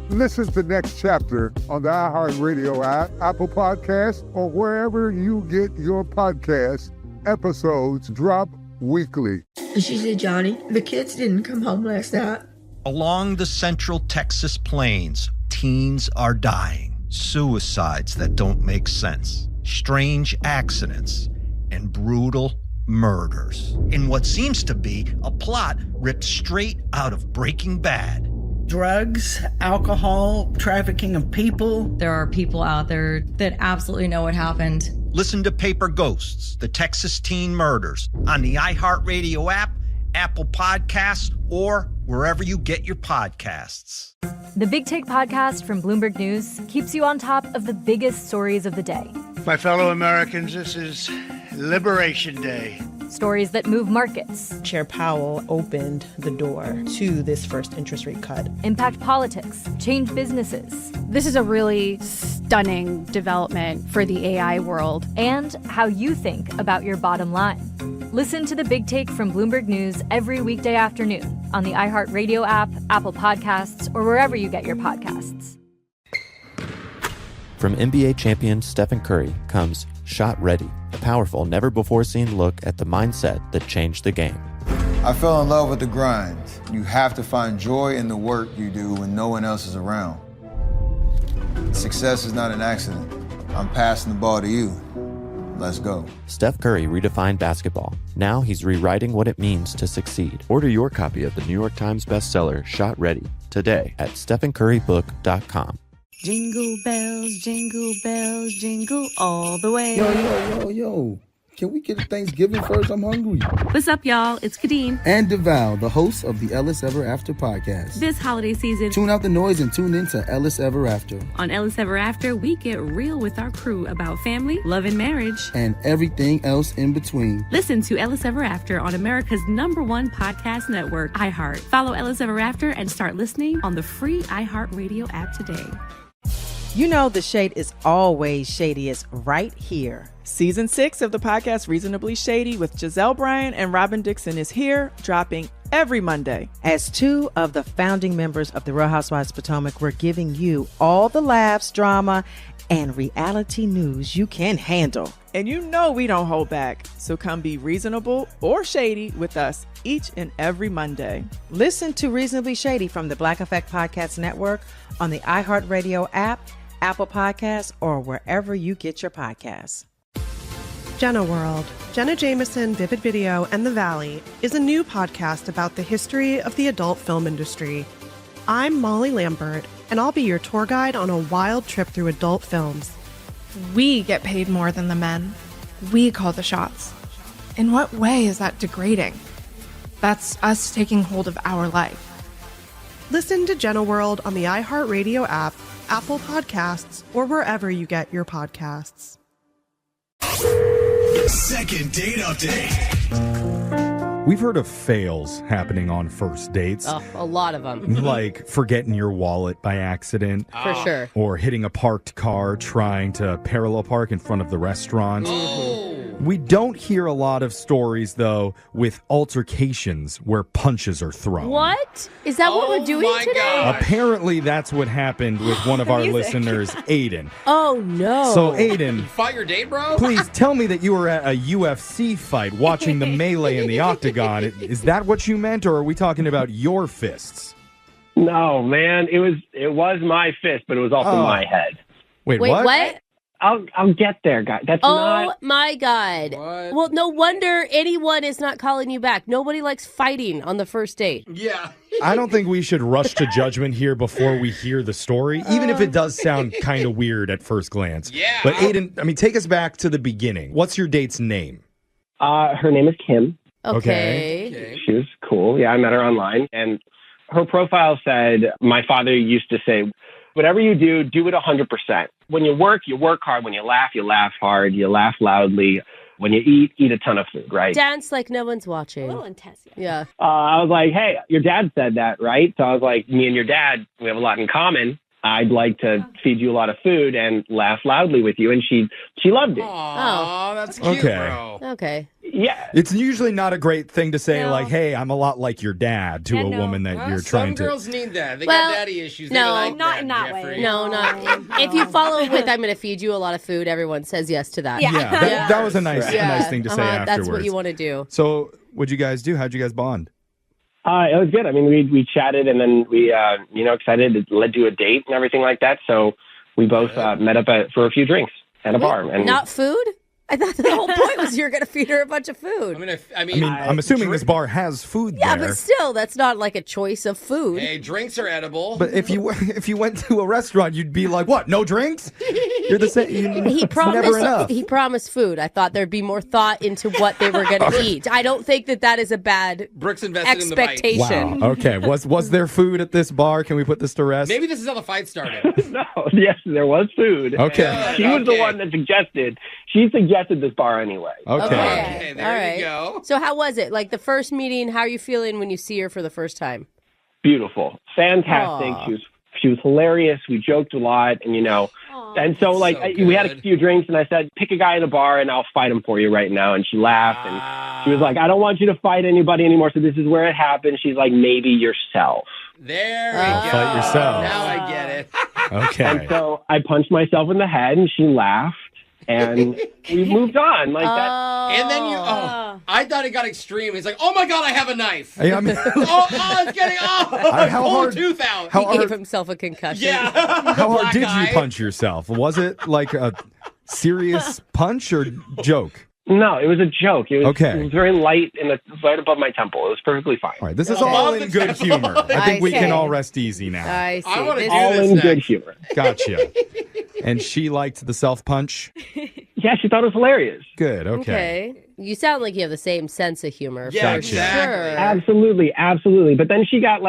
Speaker 1: Listen to Next Chapter on the iHeartRadio app, Apple Podcasts, or wherever you get your podcasts. Episodes drop weekly.
Speaker 7: She said, Johnny, the kids didn't come home last night.
Speaker 8: Along the central Texas plains, teens are dying. Suicides that don't make sense. Strange accidents and brutal murders. In what seems to be a plot ripped straight out of Breaking Bad.
Speaker 9: Drugs, alcohol, trafficking of people.
Speaker 10: There are people out there that absolutely know what happened.
Speaker 8: Listen to Paper Ghosts, the Texas Teen Murders, on the iHeartRadio app, Apple Podcasts, or wherever you get your podcasts.
Speaker 3: The Big Take podcast from Bloomberg News keeps you on top of the biggest stories of the day.
Speaker 4: My fellow Americans, this is Liberation Day.
Speaker 3: Stories that move markets.
Speaker 5: Chair Powell opened the door to this first interest rate cut.
Speaker 3: Impact politics. Change businesses.
Speaker 6: This is a really stunning development for the AI world.
Speaker 3: And how you think about your bottom line. Listen to The Big Take from Bloomberg News every weekday afternoon on the iHeartRadio app, Apple Podcasts, or wherever you get your podcasts.
Speaker 20: From NBA champion Stephen Curry comes Shot Ready, a powerful, never-before-seen look at the mindset that changed the game.
Speaker 21: I fell in love with the grind. You have to find joy in the work you do when no one else is around. Success is not an accident. I'm passing the ball to you. Let's go.
Speaker 20: Steph Curry redefined basketball. Now he's rewriting what it means to succeed. Order your copy of the New York Times bestseller, Shot Ready, today at stephencurrybook.com.
Speaker 15: Jingle bells, jingle all the way.
Speaker 16: Yo. Can we get a Thanksgiving first? I'm hungry.
Speaker 15: What's up, y'all? It's Kadeem.
Speaker 16: And DeVal, the hosts of the Ellis Ever After podcast.
Speaker 15: This holiday season,
Speaker 16: Tune out the noise and tune in to Ellis Ever After.
Speaker 15: on Ellis Ever After, we get real with our crew about family, love, and marriage.
Speaker 16: And everything else in between.
Speaker 15: Listen to Ellis Ever After on America's #1 podcast network, iHeart. Follow Ellis Ever After and start listening on the free iHeart Radio app today.
Speaker 19: You know the shade is always shadiest right here.
Speaker 22: Season 6 of the podcast Reasonably Shady with Giselle Bryan and Robin Dixon is here, dropping every Monday.
Speaker 19: As two of the founding members of the Real Housewives of Potomac, we're giving you all the laughs, drama, and reality news you can handle.
Speaker 22: And you know we don't hold back, so come be reasonable or shady with us each and every Monday.
Speaker 19: Listen to Reasonably Shady from the Black Effect Podcast Network on the iHeartRadio app, Apple Podcasts, or wherever you get your podcasts.
Speaker 25: Jenna World, Jenna Jameson, Vivid Video, and The Valley is a new podcast about the history of the adult film industry. I'm Molly Lambert, and I'll be your tour guide on a wild trip through adult films.
Speaker 26: We get paid more than the men. We call the shots. In what way is that degrading? That's us taking hold of our life.
Speaker 25: Listen to Jenna World on the iHeartRadio app, Apple Podcasts, or wherever you get your podcasts.
Speaker 11: Second date update.
Speaker 14: We've heard of fails happening on first dates.
Speaker 27: Oh, a lot of them.
Speaker 14: Like forgetting your wallet by accident.
Speaker 27: For sure.
Speaker 14: Or hitting a parked car trying to parallel park in front of the restaurant. We don't hear a lot of stories, though, with altercations where punches are thrown.
Speaker 27: What? Is that what we're doing today?
Speaker 14: Gosh. Apparently, that's what happened with one of our listeners, Aiden.
Speaker 27: Oh, no.
Speaker 14: So, Aiden,
Speaker 13: You fought your date, bro?
Speaker 14: please tell me that you were at a UFC fight watching the melee in the octagon. Is that what you meant, or are we talking about your fists?
Speaker 28: No, man. It was my fist, but it was also my head.
Speaker 14: Wait,
Speaker 27: what?
Speaker 28: I'll get there, guys. That's
Speaker 27: Oh my God. Well, no wonder anyone is not calling you back. Nobody likes fighting on the first date.
Speaker 13: Yeah.
Speaker 14: I don't think we should rush to judgment here before we hear the story, even if it does sound kind of weird at first glance.
Speaker 28: Yeah.
Speaker 14: But Aiden, take us back to the beginning. What's your date's name?
Speaker 28: Her name is Kim.
Speaker 27: Okay.
Speaker 28: She was cool. Yeah, I met her online, and her profile said, my father used to say, whatever you do, do it 100%. When you work hard. When you laugh hard. You laugh loudly. When you eat a ton of food, right?
Speaker 27: Dance like no one's watching. A little intense. Yeah.
Speaker 28: I was like, hey, your dad said that, right? So I was like, me and your dad, we have a lot in common. I'd like to feed you a lot of food and laugh loudly with you. And she loved it.
Speaker 13: Aw, that's cute,
Speaker 14: Okay.
Speaker 13: bro.
Speaker 27: Okay.
Speaker 28: Yeah.
Speaker 14: It's usually not a great thing to say, like, hey, I'm a lot like your dad to a woman that you're trying to...
Speaker 13: Some girls need that. They
Speaker 27: Well,
Speaker 13: got daddy issues. They
Speaker 27: no,
Speaker 13: like
Speaker 27: not
Speaker 13: that,
Speaker 27: in that
Speaker 13: Jeffrey.
Speaker 27: way. No, not. If you follow it with, I'm going to feed you a lot of food, everyone says yes to that.
Speaker 14: Yeah, that was a nice thing to say afterwards.
Speaker 27: That's what you want to do.
Speaker 14: So what'd you guys do? How'd you guys bond?
Speaker 28: It was good. I mean, we chatted, and then we, excited to led to a date and everything like that. So we both met up for a few drinks at a bar. And
Speaker 27: Not food? I thought the whole point was you were going to feed her a bunch of food.
Speaker 14: I'm assuming this bar has food
Speaker 27: Yeah,
Speaker 14: there.
Speaker 27: but still, that's not like a choice of food.
Speaker 13: Hey, drinks are edible.
Speaker 14: But if you went to a restaurant, you'd be like, what? No drinks? You're the same.
Speaker 27: He
Speaker 14: Never enough.
Speaker 27: promised. He promised food. I thought there'd be more thought into what they were going to eat. I don't think that is a bad
Speaker 13: Brooks invested in the bite.
Speaker 27: expectation.
Speaker 14: Wow. Okay. Was there food at this bar? Can we put this to rest?
Speaker 13: Maybe this is how the fight started.
Speaker 28: No, yes, there was food.
Speaker 14: Okay.
Speaker 28: She was the one that suggested. She suggested this bar anyway.
Speaker 14: Okay.
Speaker 13: There you go.
Speaker 27: So how was it? Like the first meeting, how are you feeling when you see her for the first time?
Speaker 28: Beautiful. Fantastic.
Speaker 27: Aw.
Speaker 28: She was hilarious. We joked a lot, and and so we had a few drinks, and I said, pick a guy at the bar, and I'll fight him for you right now. And she laughed, and she was like, I don't want you to fight anybody anymore. So this is where it happened. She's like, maybe yourself.
Speaker 13: There we go.
Speaker 14: Fight yourself.
Speaker 13: Now I get it.
Speaker 14: Okay.
Speaker 28: And so I punched myself in the head, and she laughed. And we moved on like that.
Speaker 13: And then I thought it got extreme. He's like, oh my God, I have a knife.
Speaker 14: Hey, I mean,
Speaker 13: it's getting
Speaker 14: how
Speaker 13: pull
Speaker 14: hard-
Speaker 13: a tooth out.
Speaker 27: He gave himself a concussion.
Speaker 13: Yeah.
Speaker 14: How hard
Speaker 13: Black
Speaker 14: did
Speaker 13: eye.
Speaker 14: you punch yourself? Was it like a serious punch or joke?
Speaker 28: No, it was a joke. It was,
Speaker 14: Okay.
Speaker 28: It was very light and right above my temple. It was perfectly fine.
Speaker 14: All right, this is all in good humor. I think we can all rest easy now.
Speaker 27: I see.
Speaker 13: I want to do
Speaker 28: All
Speaker 13: this
Speaker 28: in
Speaker 13: next.
Speaker 28: good humor.
Speaker 14: Gotcha. And she liked the self-punch?
Speaker 28: Yeah, she thought it was hilarious.
Speaker 14: Good, okay.
Speaker 27: Okay. You sound like you have the same sense of humor.
Speaker 13: Yeah,
Speaker 27: for
Speaker 13: exactly.
Speaker 27: sure.
Speaker 28: Absolutely, absolutely. But then she got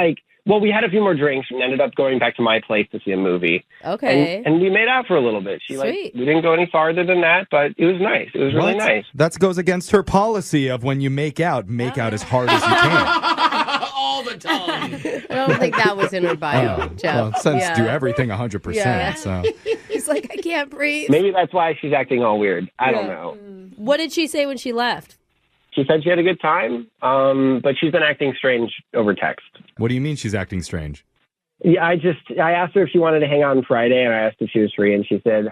Speaker 28: we had a few more drinks and ended up going back to my place to see a movie.
Speaker 27: Okay.
Speaker 28: And we made out for a little bit.
Speaker 27: Sweet.
Speaker 28: We didn't go any farther than that, but it was nice. It was really
Speaker 14: What?
Speaker 28: nice.
Speaker 14: That goes against her policy of when you make out as hard as you can.
Speaker 13: All the time.
Speaker 27: I don't think that was in her bio, Jeff.
Speaker 14: Well, since
Speaker 27: Yeah.
Speaker 14: do everything 100%.
Speaker 27: Yeah.
Speaker 14: So
Speaker 27: He's like, I can't breathe.
Speaker 28: Maybe that's why she's acting all weird. I don't know.
Speaker 27: What did she say when she left?
Speaker 28: She said she had a good time, but she's been acting strange over text.
Speaker 14: what do you mean she's acting strange?
Speaker 28: Yeah, I asked her if she wanted to hang out on Friday, and I asked if she was free, and she said,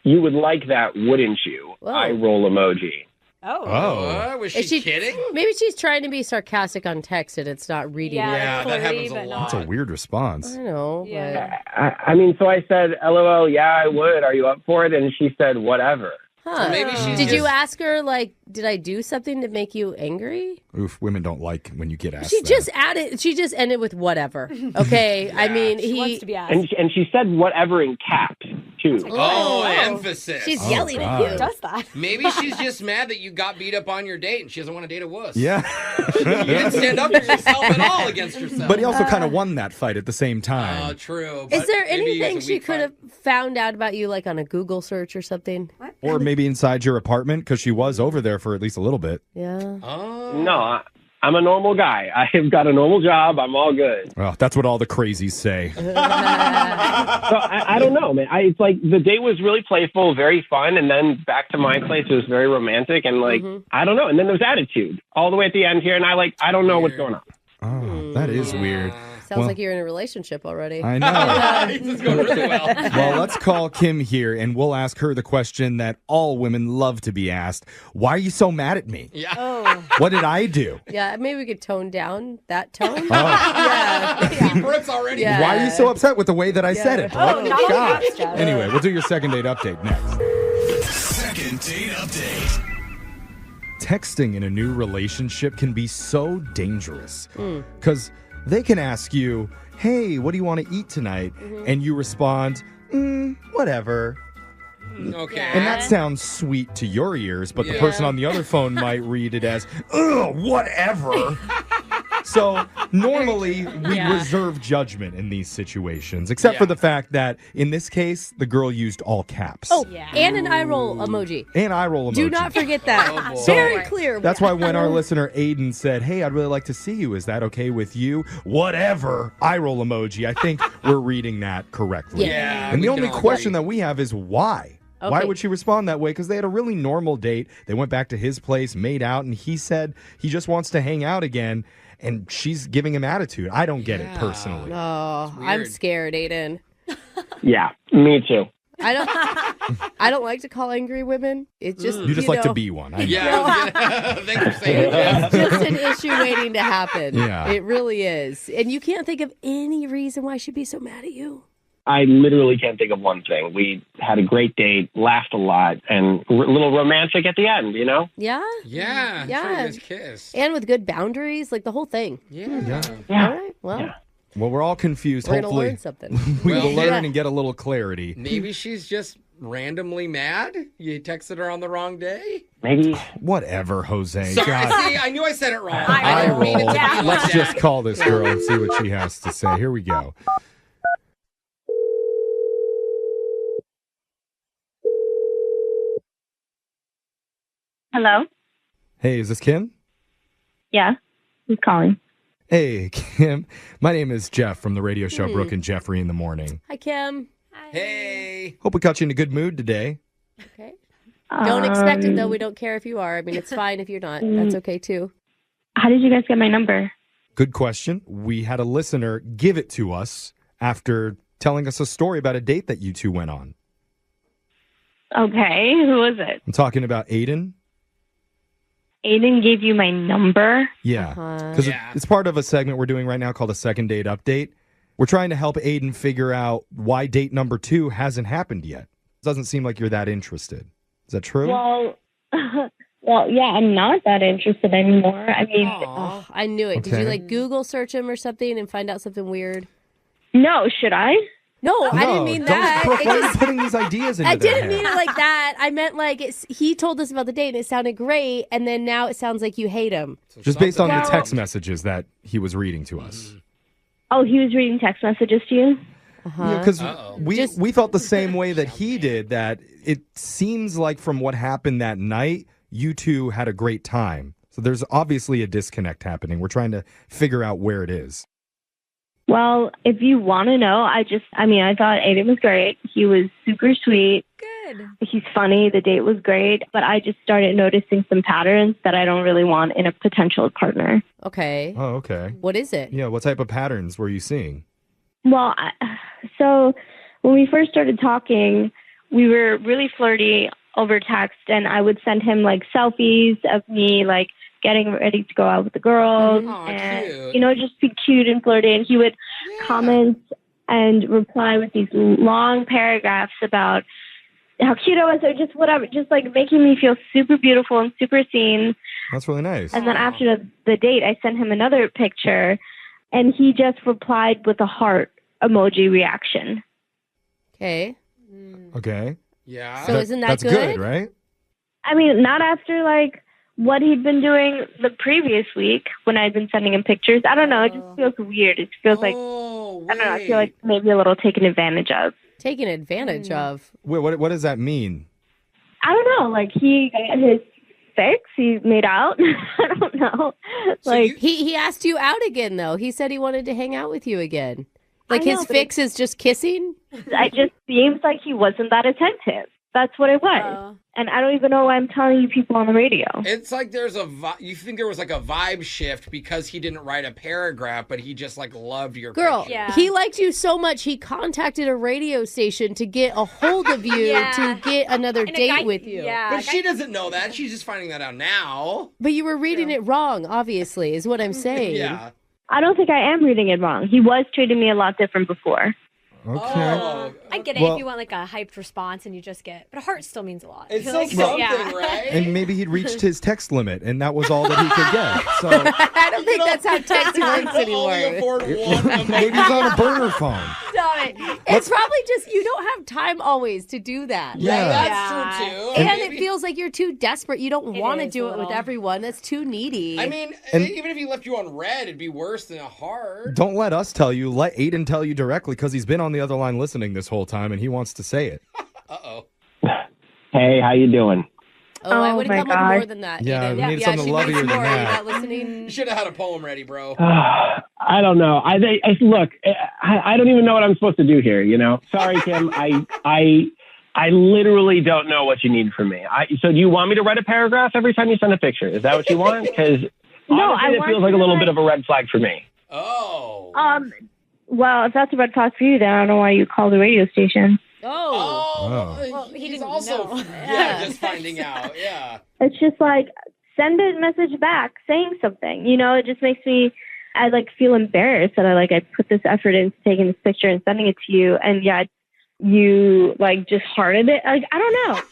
Speaker 28: you would like that, wouldn't you?
Speaker 27: Whoa.
Speaker 28: I roll emoji.
Speaker 13: Oh. Was she kidding?
Speaker 27: Maybe she's trying to be sarcastic on text and it's not reading.
Speaker 13: Yeah, that happens a lot.
Speaker 14: That's a weird response.
Speaker 27: I know.
Speaker 28: I mean, so I said, LOL, yeah, I would. Are you up for it? And she said, whatever.
Speaker 27: Huh.
Speaker 13: So maybe she's
Speaker 27: Did you
Speaker 13: just-
Speaker 27: ask her, did I do something to make you angry?
Speaker 14: Oof, women don't like when you get asked
Speaker 27: She
Speaker 14: that.
Speaker 27: just ended with whatever. Okay. I mean,
Speaker 1: She wants to be asked.
Speaker 28: And she said whatever in caps, too.
Speaker 13: Oh, emphasis.
Speaker 27: She's
Speaker 14: Oh,
Speaker 27: yelling
Speaker 14: God.
Speaker 27: at
Speaker 1: Who
Speaker 27: you.
Speaker 1: does that?
Speaker 13: Maybe she's just mad that you got beat up on your date and she doesn't want to date a wuss.
Speaker 14: Yeah.
Speaker 13: You didn't stand up for yourself at all against yourself.
Speaker 14: But he also kind of won that fight at the same time.
Speaker 13: Oh, true.
Speaker 27: Is
Speaker 13: but
Speaker 27: there
Speaker 13: maybe it's a
Speaker 27: anything she
Speaker 13: weak
Speaker 27: could have found out about you, on a Google search or something?
Speaker 14: Or maybe inside your apartment, because she was over there for at least a little bit.
Speaker 27: Yeah.
Speaker 13: Oh.
Speaker 28: No, I'm a normal guy. I have got a normal job. I'm all good.
Speaker 14: Well, that's what all the crazies say.
Speaker 28: So I don't know, man. It's like the date was really playful, very fun, and then back to my place it was very romantic and I don't know. And then there's attitude all the way at the end here, and I don't know what's going on.
Speaker 14: Oh, that is weird.
Speaker 27: Sounds
Speaker 14: Well,
Speaker 27: like you're in a relationship already.
Speaker 14: I know.
Speaker 13: This is going really well.
Speaker 14: Well, let's call Kim here, and we'll ask her the question that all women love to be asked. Why are you so mad at me?
Speaker 13: Yeah.
Speaker 27: Oh.
Speaker 14: What did I do?
Speaker 27: Yeah, maybe we could tone down that tone.
Speaker 14: Oh.
Speaker 27: Yeah.
Speaker 13: Brooke's already.
Speaker 27: Yeah.
Speaker 14: Why are you so upset with the way that I said it?
Speaker 1: Oh, not like
Speaker 14: God.
Speaker 1: that, Jeff.
Speaker 14: Anyway, we'll do your second date update next.
Speaker 11: Second date update.
Speaker 14: Texting in a new relationship can be so dangerous because they can ask you, hey, what do you want to eat tonight? And you respond, whatever.
Speaker 13: Okay.
Speaker 14: And that sounds sweet to your ears, but the person on the other phone might read it as, ugh, whatever. So normally we reserve judgment in these situations, except for the fact that in this case, the girl used all caps.
Speaker 27: Oh, and an eye roll emoji.
Speaker 14: And eye roll emoji.
Speaker 27: Do not forget that.
Speaker 13: Oh, boy.
Speaker 27: Very clear.
Speaker 14: That's why when our listener Aiden said, hey, I'd really like to see you, is that okay with you? Whatever. Eye roll emoji. I think we're reading that correctly.
Speaker 13: Yeah.
Speaker 14: And the
Speaker 13: we can
Speaker 14: only
Speaker 13: all
Speaker 14: question
Speaker 13: agree.
Speaker 14: that we have is why? Why
Speaker 27: Okay.
Speaker 14: would she respond that way? Because they had a really normal date. They went back to his place, made out, and he said he just wants to hang out again. And she's giving him attitude. I don't get it personally.
Speaker 27: Oh, I'm scared, Aiden.
Speaker 28: Yeah, me too.
Speaker 27: I don't like to call angry women. It's just
Speaker 14: You just like to be one. I know.
Speaker 13: Yeah. Thanks for saying that.
Speaker 27: It's just an issue waiting to happen.
Speaker 14: Yeah.
Speaker 27: It really is. And you can't think of any reason why she'd be so mad at you.
Speaker 28: I literally can't think of one thing. We had a great date, laughed a lot, and a little romantic at the end, you know?
Speaker 27: Yeah?
Speaker 13: Yeah.
Speaker 27: Yeah.
Speaker 13: Sure, you guys kissed.
Speaker 27: And with good boundaries, the whole thing.
Speaker 13: Yeah.
Speaker 27: All right. Well,
Speaker 14: Well, we're all confused.
Speaker 27: we're going to
Speaker 14: Hopefully,
Speaker 27: learn something.
Speaker 14: we will
Speaker 13: Well,
Speaker 14: learn and get a little clarity.
Speaker 13: Maybe she's just randomly mad. You texted her on the wrong day.
Speaker 28: Maybe.
Speaker 14: Whatever, Jose.
Speaker 13: Sorry,
Speaker 14: God.
Speaker 13: see, I knew I said it wrong.
Speaker 14: I
Speaker 13: didn't mean it
Speaker 14: roll.
Speaker 13: to be like
Speaker 14: Let's
Speaker 13: that.
Speaker 14: just call this girl and see what she has to say. Here we go.
Speaker 2: Hello?
Speaker 14: Hey, is this Kim?
Speaker 2: Yeah. Who's calling?
Speaker 14: Hey, Kim. My name is Jeff from the radio show Brooke and Jeffrey in the Morning.
Speaker 27: Hi, Kim.
Speaker 13: Hey.
Speaker 14: Hope we got you in a good mood today.
Speaker 27: Okay. Don't expect it, though. We don't care if you are. I mean, it's fine if you're not. That's okay, too.
Speaker 2: How did you guys get my number?
Speaker 14: Good question. We had a listener give it to us after telling us a story about a date that you two went on.
Speaker 2: Okay. Who was it?
Speaker 14: I'm talking about Aiden.
Speaker 2: Aiden gave you my number?
Speaker 14: Yeah. Because it's part of a segment we're doing right now called a second date update. We're trying to help Aiden figure out why date number 2 hasn't happened yet. It doesn't seem like you're that interested. Is that true?
Speaker 2: Well, Well, yeah, I'm not that interested anymore. I mean,
Speaker 27: I knew it. Did you like Google search him or something and find out something weird?
Speaker 2: no, should I?
Speaker 27: No, I didn't mean that.
Speaker 14: Why are you putting these ideas into
Speaker 27: I
Speaker 14: their
Speaker 27: didn't
Speaker 14: head?
Speaker 27: mean it like that. I meant like he told us about the date and it sounded great, and then now it sounds like you hate him.
Speaker 14: Just based on the text messages that he was reading to us.
Speaker 2: Oh, he was reading text messages to you?
Speaker 14: Because we felt the same way that he did, that it seems like from what happened that night, you two had a great time. So there's obviously a disconnect happening. We're trying to figure out where it is.
Speaker 2: Well, if you want to know, I thought Aiden was great. He was super sweet.
Speaker 3: Good.
Speaker 2: He's funny. The date was great. But I just started noticing some patterns that I don't really want in a potential partner.
Speaker 27: Okay.
Speaker 14: Oh, okay.
Speaker 27: What is it?
Speaker 14: Yeah, what type of patterns were you seeing?
Speaker 2: Well, so when we first started talking, we were really flirty over text, and I would send him like selfies of me like getting ready to go out with the girls and
Speaker 13: cute.
Speaker 2: Just be cute and flirty. And he would comment and reply with these long paragraphs about how cute I was, or just whatever, just like making me feel super beautiful and super seen.
Speaker 14: That's really nice.
Speaker 2: And then after the date, I sent him another picture, and he just replied with a heart emoji reaction.
Speaker 27: Okay.
Speaker 14: Okay.
Speaker 13: Yeah.
Speaker 27: So isn't that
Speaker 14: that's good, right?
Speaker 2: I mean, not after like what he'd been doing the previous week when I'd been sending him pictures. I don't know. It just feels weird. It feels like, I don't know. I feel like maybe a little taken advantage of.
Speaker 27: Taken advantage of?
Speaker 14: Wait, what does that mean?
Speaker 2: I don't know. Like he got his fix. He made out. I don't know.
Speaker 27: So he asked you out again, though. He said he wanted to hang out with you again. Like his fix is just kissing?
Speaker 2: It just seems like he wasn't that attentive. That's what it was. And I don't even know why I'm telling you people on the radio.
Speaker 13: It's like there's you think there was like a vibe shift because he didn't write a paragraph, but he just like loved your
Speaker 27: Girl,
Speaker 13: picture.
Speaker 27: he liked you so much he contacted a radio station to get a hold of you to get another date with you.
Speaker 13: But she doesn't know that. She's just finding that out now.
Speaker 27: But you were reading it wrong, obviously, is what I'm saying.
Speaker 13: Yeah.
Speaker 2: I don't think I am reading it wrong. He was treating me a lot different before.
Speaker 14: Okay.
Speaker 1: I get it if you want like a hyped response and you just get, but a heart still means a lot.
Speaker 13: It's
Speaker 1: I
Speaker 13: still
Speaker 1: feel
Speaker 13: something, right?
Speaker 14: And maybe he'd reached his text limit, and that was all that he could get. So
Speaker 27: I don't think that's how text works anymore.
Speaker 14: maybe he's on a burner phone.
Speaker 27: Stop it. It's probably just you don't have time always to do that.
Speaker 14: Yeah.
Speaker 13: That's true, too.
Speaker 27: And it feels like you're too desperate. You don't want to do it with everyone. That's too needy.
Speaker 13: I mean, even if he left you on red, it'd be worse than a heart.
Speaker 14: Don't let us tell you. Let Aiden tell you directly, because he's been on the other line listening this whole time, and he wants to say it.
Speaker 13: Uh-oh.
Speaker 28: Hey, how you doing?
Speaker 27: I would have come with more than that.
Speaker 14: Yeah,
Speaker 27: Aiden.
Speaker 14: we need something
Speaker 27: she
Speaker 14: lovelier
Speaker 27: needs
Speaker 14: than
Speaker 27: more.
Speaker 14: that.
Speaker 27: You're not listening.
Speaker 13: You should have had a poem ready, bro.
Speaker 28: I don't know. Look. I don't even know what I'm supposed to do here. Sorry, Kim. I literally don't know what you need from me. So do you want me to write a paragraph every time you send a picture? Is that what you want? Because honestly, it feels like a little bit of a red flag for me.
Speaker 13: Oh.
Speaker 2: Well, if that's a red flag for you, then I don't know why you called the radio station.
Speaker 27: Well,
Speaker 13: he's also just finding out. Yeah.
Speaker 2: It's just like, send a message back saying something. It just makes me, I feel embarrassed that I put this effort into taking this picture and sending it to you, and yet you just hearted it. I don't know.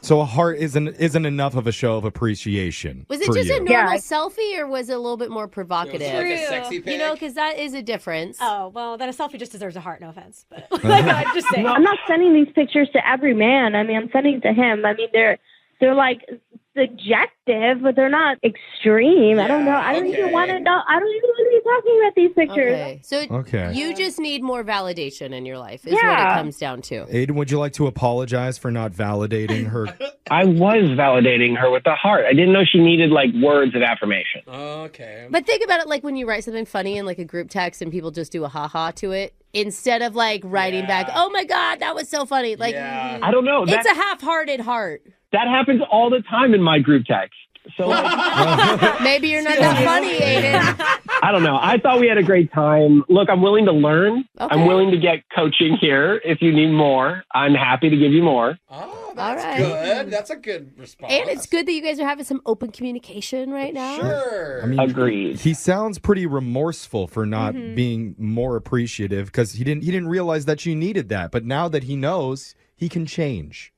Speaker 14: So a heart isn't enough of a show of appreciation.
Speaker 27: Was it
Speaker 14: for
Speaker 27: just
Speaker 14: you.
Speaker 27: a normal selfie, or was it a little bit more provocative?
Speaker 13: Like a sexy pic?
Speaker 27: Because that is a difference.
Speaker 1: Oh, well, then a selfie just deserves a heart, no offense. But I'm just saying.
Speaker 2: I'm not sending these pictures to every man. I mean, I'm sending it to him. I mean, they're subjective, but they're not extreme.
Speaker 27: Yeah,
Speaker 2: I don't know. I don't even want to know. I don't even want to be talking about these pictures.
Speaker 27: Okay. So you just need more validation in your life is what it comes down to.
Speaker 14: Aiden, would you like to apologize for not validating her?
Speaker 28: I was validating her with the heart. I didn't know she needed words of affirmation.
Speaker 13: Okay.
Speaker 27: But think about it when you write something funny in a group text and people just do a ha-ha to it instead of writing back, oh my God, that was so funny.
Speaker 28: I don't know.
Speaker 27: It's a half-hearted heart.
Speaker 28: That happens all the time in my group text. So
Speaker 27: maybe you're not that funny, Aiden.
Speaker 28: I don't know. I thought we had a great time. Look, I'm willing to learn.
Speaker 27: Okay.
Speaker 28: I'm willing to get coaching here. If you need more, I'm happy to give you more.
Speaker 13: Oh, that's good. That's a good response.
Speaker 27: And it's good that you guys are having some open communication right now.
Speaker 13: Sure.
Speaker 14: I mean,
Speaker 28: agreed.
Speaker 14: He sounds pretty remorseful for not being more appreciative because he didn't realize that you needed that. But now that he knows, he can change.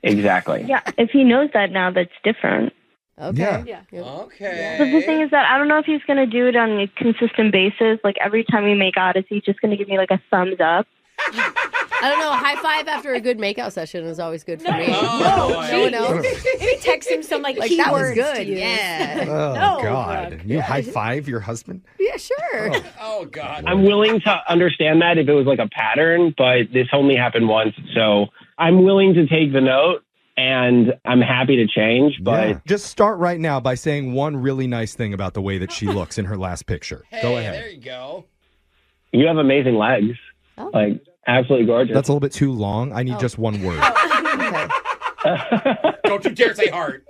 Speaker 28: Exactly.
Speaker 2: Yeah, if he knows that now, that's different.
Speaker 27: Okay.
Speaker 14: Yeah.
Speaker 13: Okay.
Speaker 2: But the thing is that I don't know if he's going to do it on a consistent basis. Like every time we make out, is he just going to give me like a thumbs up?
Speaker 27: I don't know. High five after a good makeout session is always good for me.
Speaker 1: Maybe text him some like keywords
Speaker 27: that was good.
Speaker 1: to use.
Speaker 27: Yeah.
Speaker 14: Oh, God. You high five your husband?
Speaker 27: Yeah, sure.
Speaker 13: Oh, God.
Speaker 28: I'm willing to understand that if it was like a pattern, but this only happened once. So I'm willing to take the note. And I'm happy to change, but...
Speaker 14: Yeah. Just start right now by saying one really nice thing about the way that she looks in her last picture. Go ahead.
Speaker 13: There you go.
Speaker 28: You have amazing legs.
Speaker 27: Oh.
Speaker 28: Like, absolutely gorgeous.
Speaker 14: That's a little bit too long. I need just one word.
Speaker 13: Don't you dare say heart.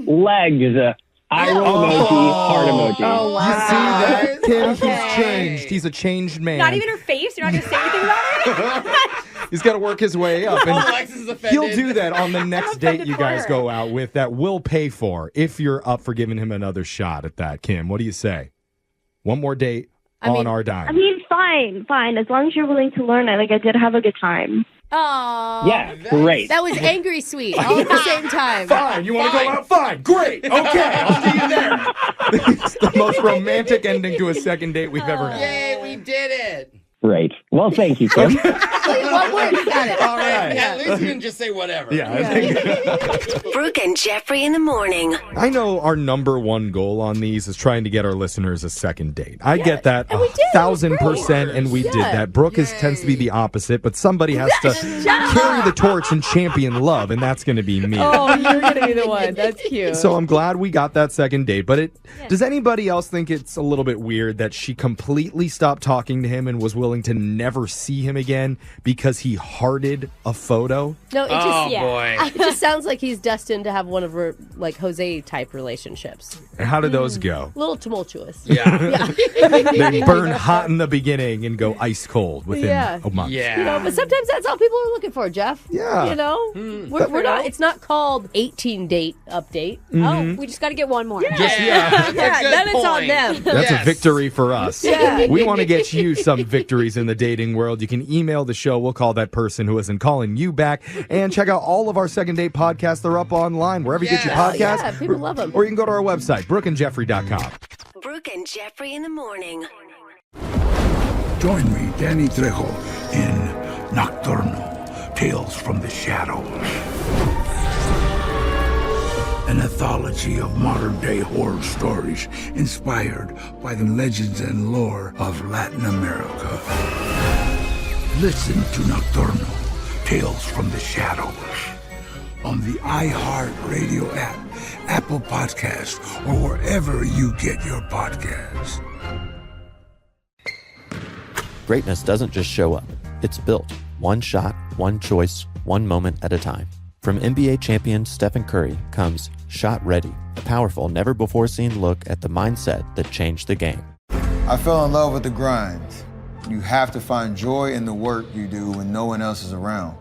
Speaker 28: Legs. Eye roll emoji, heart emoji.
Speaker 27: Oh, wow.
Speaker 14: You see that, Kim?
Speaker 27: Okay.
Speaker 14: He's changed. He's a changed man.
Speaker 1: Not even her face? You're not going to say anything about it?
Speaker 14: He's got to work his way up. And
Speaker 13: Alexis is offended.
Speaker 14: he'll do that on the next date you guys go out with that we'll pay for if you're up for giving him another shot at that, Kim. What do you say? One more date on our dime.
Speaker 2: I mean, fine. As long as you're willing to learn it. Like, I did have a good time.
Speaker 27: Oh.
Speaker 28: Yeah, great.
Speaker 27: That was angry sweet all at the same time.
Speaker 14: Fine. You want to go out? Fine. Great. Okay. I'll see you there. It's the most romantic ending to a second date we've ever had.
Speaker 13: Yay, we did it.
Speaker 28: Great. Well, thank you, Kim.
Speaker 27: One word, you got it.
Speaker 14: All right.
Speaker 13: Yeah, at least you didn't just say whatever.
Speaker 7: Brooke and Jeffrey in the morning.
Speaker 14: I know our number one goal on these is trying to get our listeners a second date. I get that 1,000%, and we did that. Brooke tends to be the opposite, but somebody has to carry the torch and champion love, and that's going to be me.
Speaker 27: Oh, you're going to be the one. That's cute.
Speaker 14: So I'm glad we got that second date. But does anybody else think it's a little bit weird that she completely stopped talking to him and was willing to never see him again because he hearted a photo?
Speaker 27: No, it just,
Speaker 13: boy.
Speaker 27: It just sounds like he's destined to have one of her, like, Jose-type relationships.
Speaker 14: And how did those go?
Speaker 27: A little tumultuous.
Speaker 13: Yeah.
Speaker 14: They burn hot in the beginning and go ice cold within a month.
Speaker 27: You know, but sometimes that's all people are looking for, Jeff.
Speaker 14: Yeah.
Speaker 27: You know? We're not, it's not called 18 date update.
Speaker 1: Oh, we just got to get one more.
Speaker 27: Then it's on them.
Speaker 14: That's a victory for us.
Speaker 27: Yeah.
Speaker 14: We want to get you some victories in the dating world. You can email the show. We'll call that person who isn't calling you back. And check out all of our second date podcasts. They're up online wherever you get your podcasts.
Speaker 27: Yeah, people love them.
Speaker 14: Or you can go to our website, brookandjeffrey.com.
Speaker 7: Brooke and Jeffrey in the morning.
Speaker 9: Join me, Danny Trejo, in Nocturnal, Tales from the Shadows. An anthology of modern-day horror stories inspired by the legends and lore of Latin America. Listen to Nocturnal, Tales from the Shadows on the iHeart Radio app, Apple Podcasts, or wherever you get your podcasts.
Speaker 20: Greatness doesn't just show up. It's built. One shot, one choice, one moment at a time. From NBA champion Stephen Curry comes Shot Ready, a powerful, never-before-seen look at the mindset that changed the game.
Speaker 21: I fell in love with the grind. You have to find joy in the work you do when no one else is around.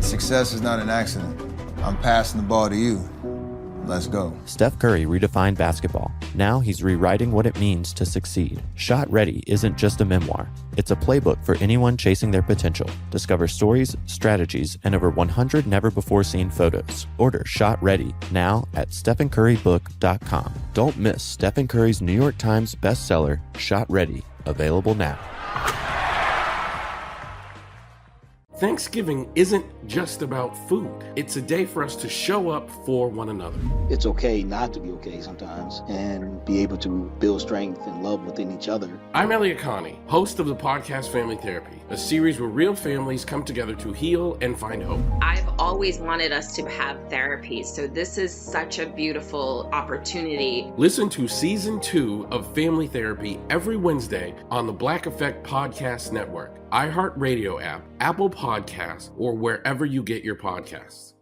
Speaker 21: Success is not an accident. I'm passing the ball to you. Let's go.
Speaker 20: Steph Curry redefined basketball. Now he's rewriting what it means to succeed. Shot Ready isn't just a memoir. It's a playbook for anyone chasing their potential. Discover stories, strategies, and over 100 never-before-seen photos. Order Shot Ready now at StephenCurryBook.com. Don't miss Stephen Curry's New York Times bestseller, Shot Ready, available now.
Speaker 10: Thanksgiving isn't just about food. It's a day for us to show up for one another.
Speaker 12: It's okay not to be okay sometimes and be able to build strength and love within each other.
Speaker 10: I'm Elliot Connie, host of the podcast Family Therapy, a series where real families come together to heal and find hope.
Speaker 17: I've always wanted us to have therapy, so this is such a beautiful opportunity.
Speaker 10: Listen to Season 2 of Family Therapy every Wednesday on the Black Effect Podcast Network, iHeartRadio app, Apple Podcasts, or wherever you get your podcasts.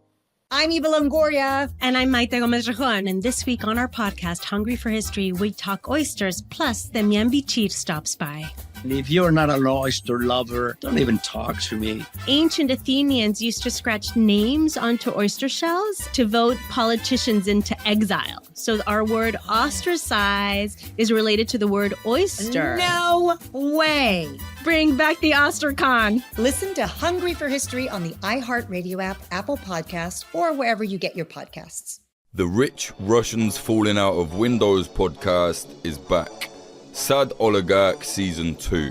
Speaker 18: I'm Eva Longoria. And I'm Maite Gomez-Rejon. And this week on our podcast, Hungry for History, we talk oysters, plus Demian Bichir stops by.
Speaker 23: If you're not an oyster lover, don't even talk to me.
Speaker 18: Ancient Athenians used to scratch names onto oyster shells to vote politicians into exile. So our word ostracize is related to the word oyster. No way. Bring back the Ostercon.
Speaker 4: Listen to Hungry for History on the iHeartRadio app, Apple Podcasts, or wherever you get your podcasts.
Speaker 5: The Rich Russians Falling Out of Windows podcast is back. Sad Oligarch Season 2.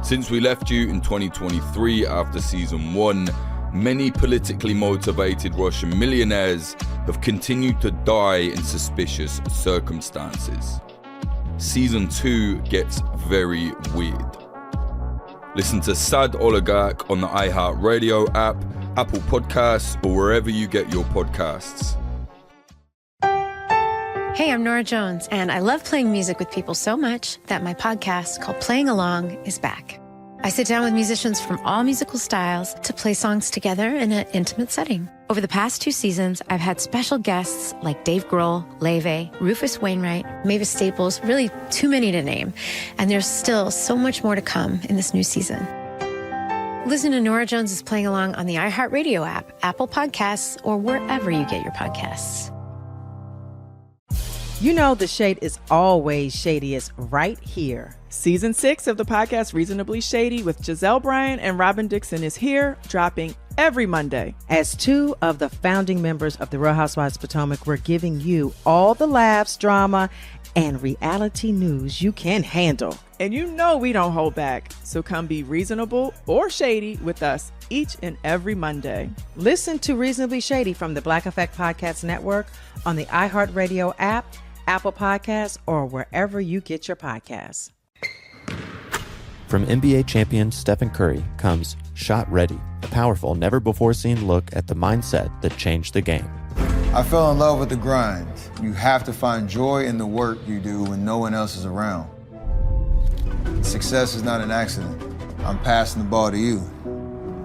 Speaker 5: Since we left you in 2023 after Season 1, many politically motivated Russian millionaires have continued to die in suspicious circumstances. Season 2 gets very weird. Listen to Sad Oligarch on the iHeartRadio app, Apple Podcasts, or wherever you get your podcasts.
Speaker 6: Hey, I'm Nora Jones, and I love playing music with people so much that my podcast called Playing Along is back. I sit down with musicians from all musical styles to play songs together in an intimate setting. Over the past 2 seasons, I've had special guests like Dave Grohl, Leve, Rufus Wainwright, Mavis Staples, really too many to name. And there's still so much more to come in this new season. Listen to Nora Jones' Playing Along on the iHeartRadio app, Apple Podcasts, or wherever you get your podcasts.
Speaker 19: You know the shade is always shadiest right here.
Speaker 8: Season 6 of the podcast Reasonably Shady with Giselle Bryan and Robin Dixon is here, dropping every Monday.
Speaker 19: As 2 of the founding members of the Real Housewives of Potomac, we're giving you all the laughs, drama, and reality news you can handle.
Speaker 8: And you know we don't hold back, so come be reasonable or shady with us each and every Monday.
Speaker 19: Listen to Reasonably Shady from the Black Effect Podcast Network on the iHeartRadio app, Apple Podcasts, or wherever you get your podcasts.
Speaker 20: From NBA champion Stephen Curry comes Shot Ready, a powerful, never-before-seen look at the mindset that changed the game.
Speaker 21: I fell in love with the grind. You have to find joy in the work you do when no one else is around. Success is not an accident. I'm passing the ball to you.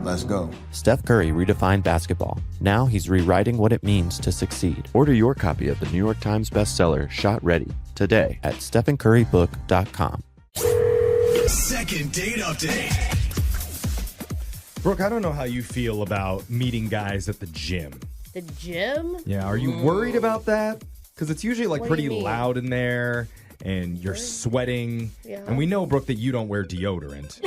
Speaker 21: Let's go.
Speaker 20: Steph Curry redefined basketball. Now he's rewriting what it means to succeed. Order your copy of the New York Times bestseller, Shot Ready, today at stephencurrybook.com.
Speaker 11: Second date update.
Speaker 14: Brooke, I don't know how you feel about meeting guys at the gym.
Speaker 27: The gym?
Speaker 14: Yeah, are you worried about that? Because it's usually like
Speaker 27: What do you
Speaker 14: pretty
Speaker 27: mean?
Speaker 14: loud in there and you're sweating.
Speaker 27: Yeah.
Speaker 14: And we know, Brooke, that you don't wear deodorant.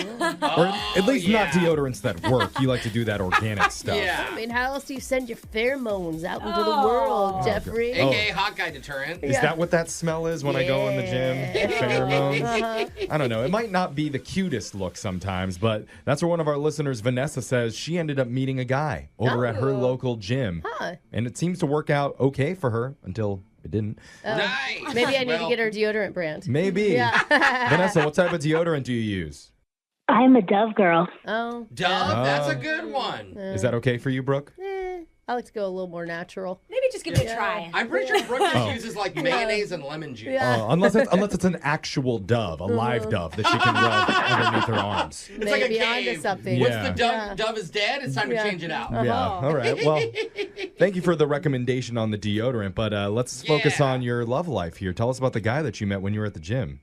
Speaker 14: Or at least not deodorants that work. You like to do that organic stuff.
Speaker 27: Yeah. I mean, how else do you send your pheromones out into the world, Jeffrey?
Speaker 13: AKA hot guy deterrent.
Speaker 14: Is that what that smell is when I go in the gym? Pheromones? I don't know. It might not be the cutest look sometimes, but that's where one of our listeners, Vanessa, says she ended up meeting a guy over at her local gym.
Speaker 27: Huh.
Speaker 14: And it seems to work out okay for her until it didn't.
Speaker 27: Nice. Maybe I need to get her deodorant brand.
Speaker 14: Maybe.
Speaker 27: Yeah.
Speaker 14: Vanessa, what type of deodorant do you use?
Speaker 2: I'm a Dove girl.
Speaker 27: Oh.
Speaker 13: Dove, that's a good one.
Speaker 14: Is that okay for you, Brooke?
Speaker 27: I like to go a little more natural.
Speaker 1: Maybe just give it a try.
Speaker 13: I'm pretty sure Brooke just
Speaker 14: Oh.
Speaker 13: uses like mayonnaise and lemon juice.
Speaker 14: Unless it's an actual dove, a live dove that she can rub underneath her arms.
Speaker 13: It's like a
Speaker 27: Maybe onto
Speaker 13: game.
Speaker 27: something.
Speaker 13: Once
Speaker 14: Yeah.
Speaker 13: the dove is dead, it's time to change it out.
Speaker 14: Yeah. All right. Well, thank you for the recommendation on the deodorant, but let's focus on your love life here. Tell us about the guy that you met when you were at the gym.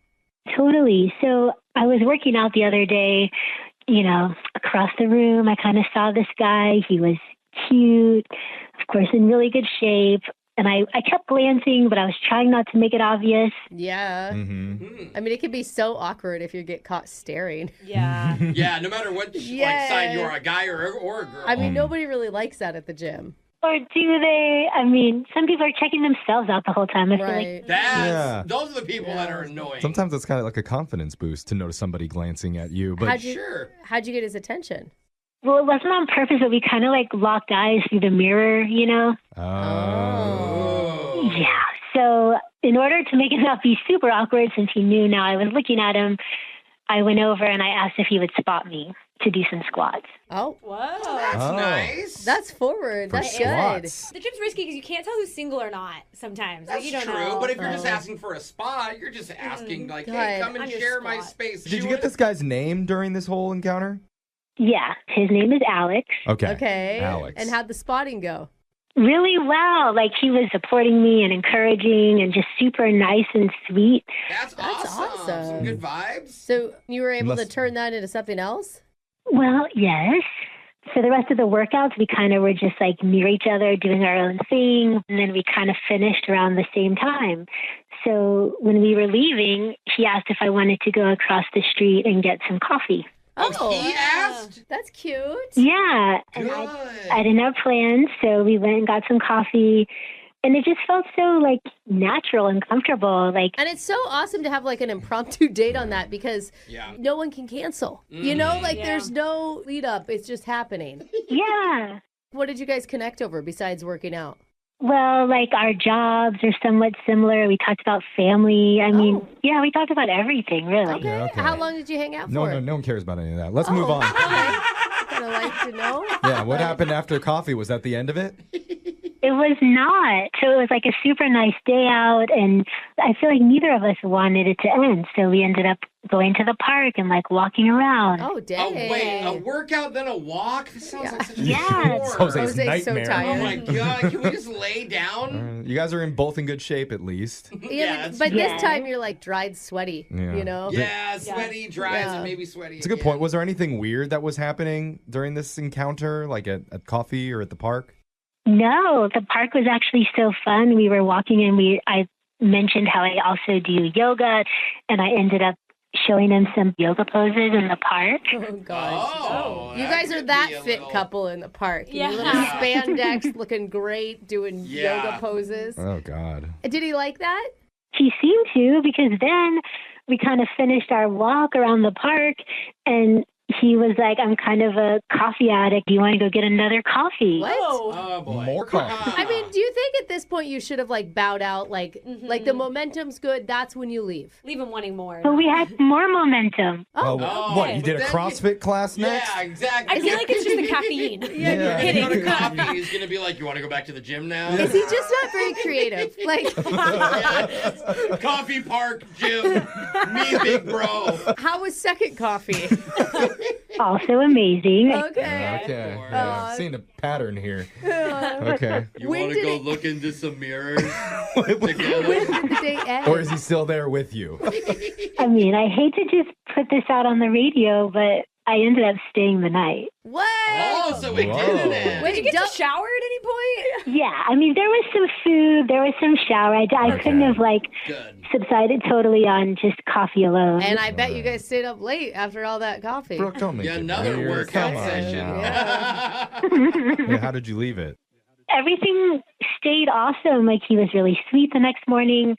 Speaker 2: Totally. So I was working out the other day, across the room. I kind of saw this guy. He was cute, of course, in really good shape. And I kept glancing, but I was trying not to make it obvious.
Speaker 27: Yeah.
Speaker 14: Mm-hmm.
Speaker 27: I mean, it can be so awkward if you get caught staring.
Speaker 1: Yeah.
Speaker 13: Yeah, no matter what side you are, a guy or a girl.
Speaker 27: I mean, nobody really likes that at the gym.
Speaker 2: Or do they? I mean, some people are checking themselves out the whole time. I feel like
Speaker 13: Those are the people that are annoying.
Speaker 14: Sometimes it's kind of like a confidence boost to notice somebody glancing at you. But
Speaker 27: How'd you get his attention?
Speaker 2: Well, it wasn't on purpose, but we kind of like locked eyes through the mirror,
Speaker 14: Oh.
Speaker 2: Yeah. So in order to make it not be super awkward, since he knew now I was looking at him, I went over and I asked if he would spot me to do some squats.
Speaker 27: Oh,
Speaker 1: whoa.
Speaker 27: That's
Speaker 13: nice.
Speaker 27: That's forward.
Speaker 14: For
Speaker 27: That's
Speaker 14: squats.
Speaker 1: The gym's risky because you can't tell who's single or not sometimes.
Speaker 13: That's
Speaker 1: you don't
Speaker 13: true,
Speaker 1: know.
Speaker 13: but if you're just asking for a spot, you're just asking like, hey,
Speaker 27: God,
Speaker 13: come and
Speaker 27: on your
Speaker 13: share my
Speaker 27: spot.
Speaker 13: space.
Speaker 14: Did you get this guy's name during this whole encounter?
Speaker 2: Yeah. His name is Alex.
Speaker 27: Okay.
Speaker 14: Alex.
Speaker 27: And how'd the spotting go?
Speaker 2: Really well. Like he was supporting me and encouraging and just super nice and sweet.
Speaker 13: That's awesome. Some good vibes.
Speaker 27: So you were able to
Speaker 14: Unless-
Speaker 27: turn that into something else?
Speaker 2: Well, yes. For the rest of the workouts, we kind of were just like near each other doing our own thing. And then we kind of finished around the same time.
Speaker 3: So when we were leaving, he asked if I wanted to go across the street and get some coffee.
Speaker 13: Oh, he asked?
Speaker 27: That's cute.
Speaker 3: Yeah. And I didn't have plans, so we went and got some coffee. And it just felt so, like, natural and comfortable.
Speaker 27: And it's so awesome to have, like, an impromptu date on that because no one can cancel. You know, there's no lead up. It's just happening.
Speaker 3: Yeah.
Speaker 27: What did you guys connect over besides working out?
Speaker 3: Well, like, our jobs are somewhat similar. We talked about family. I mean, we talked about everything, really.
Speaker 27: Okay.
Speaker 14: Yeah, okay.
Speaker 27: How long did you hang out for?
Speaker 14: No one cares about any of that. Let's move on.
Speaker 27: Kind of like to know.
Speaker 14: Yeah, what happened after coffee? Was that the end of it?
Speaker 3: It was not. So it was like a super nice day out, and I feel like neither of us wanted it to end. So we ended up going to the park and, like, walking around.
Speaker 27: Oh, dang.
Speaker 13: Oh, wait, a workout then a walk? This sounds like such a
Speaker 3: Yes.
Speaker 13: chore.
Speaker 14: Jose's nightmare.
Speaker 27: So tired.
Speaker 13: Oh, my God. Can we just lay down?
Speaker 14: You guys are both in good shape, at least.
Speaker 27: But this time you're, like, dried sweaty, you know?
Speaker 13: Yeah, sweaty, dry, and maybe sweaty.
Speaker 14: It's a good point. Was there anything weird that was happening during this encounter, like at coffee or at the park?
Speaker 3: No, the park was actually so fun. We were walking and I mentioned how I also do yoga, and I ended up showing him some yoga poses in the park.
Speaker 27: Oh, gosh. You guys are that fit couple in the park. You little spandex, looking great, doing yoga poses.
Speaker 14: Oh, God.
Speaker 27: Did he like that?
Speaker 3: He seemed to, because then we kind of finished our walk around the park, and he was like, I'm kind of a coffee addict. Do you want to go get another coffee?
Speaker 27: What?
Speaker 13: Oh, boy.
Speaker 14: More coffee.
Speaker 27: I mean, do you think at this point you should have, like, bowed out? Like the momentum's good, that's when you leave.
Speaker 1: Leave him wanting more.
Speaker 3: But we had more momentum.
Speaker 14: What, you did a CrossFit class next?
Speaker 13: Yeah, exactly.
Speaker 1: I feel like it's just the caffeine.
Speaker 14: Yeah.
Speaker 1: You're
Speaker 13: Go to
Speaker 1: kidding.
Speaker 13: coffee. He's going to be like, you want to go back to the gym now?
Speaker 27: Is he just not very creative? Like,
Speaker 13: Coffee park, gym, me, big bro.
Speaker 27: how was second coffee?
Speaker 3: Also amazing.
Speaker 27: Okay.
Speaker 14: Okay. Yeah, seeing a pattern here. Okay.
Speaker 13: You want to go look into some mirrors
Speaker 27: When
Speaker 13: together?
Speaker 27: did the date end?
Speaker 14: Or is he still there with you?
Speaker 3: I mean, I hate to just put this out on the radio, but I ended up staying the night.
Speaker 27: What?
Speaker 13: Oh, so we did it then.
Speaker 1: Did you get to shower at any point?
Speaker 3: Yeah, I mean, there was some food, there was some shower. I couldn't have, like, subsided totally on just coffee alone.
Speaker 27: And I bet you guys stayed up late after all that coffee.
Speaker 14: Brooke, don't make it
Speaker 13: another
Speaker 14: weird.
Speaker 13: workout
Speaker 14: Come on
Speaker 13: session.
Speaker 14: now. Yeah, how did you leave it?
Speaker 3: Everything stayed awesome. Like, he was really sweet the next morning.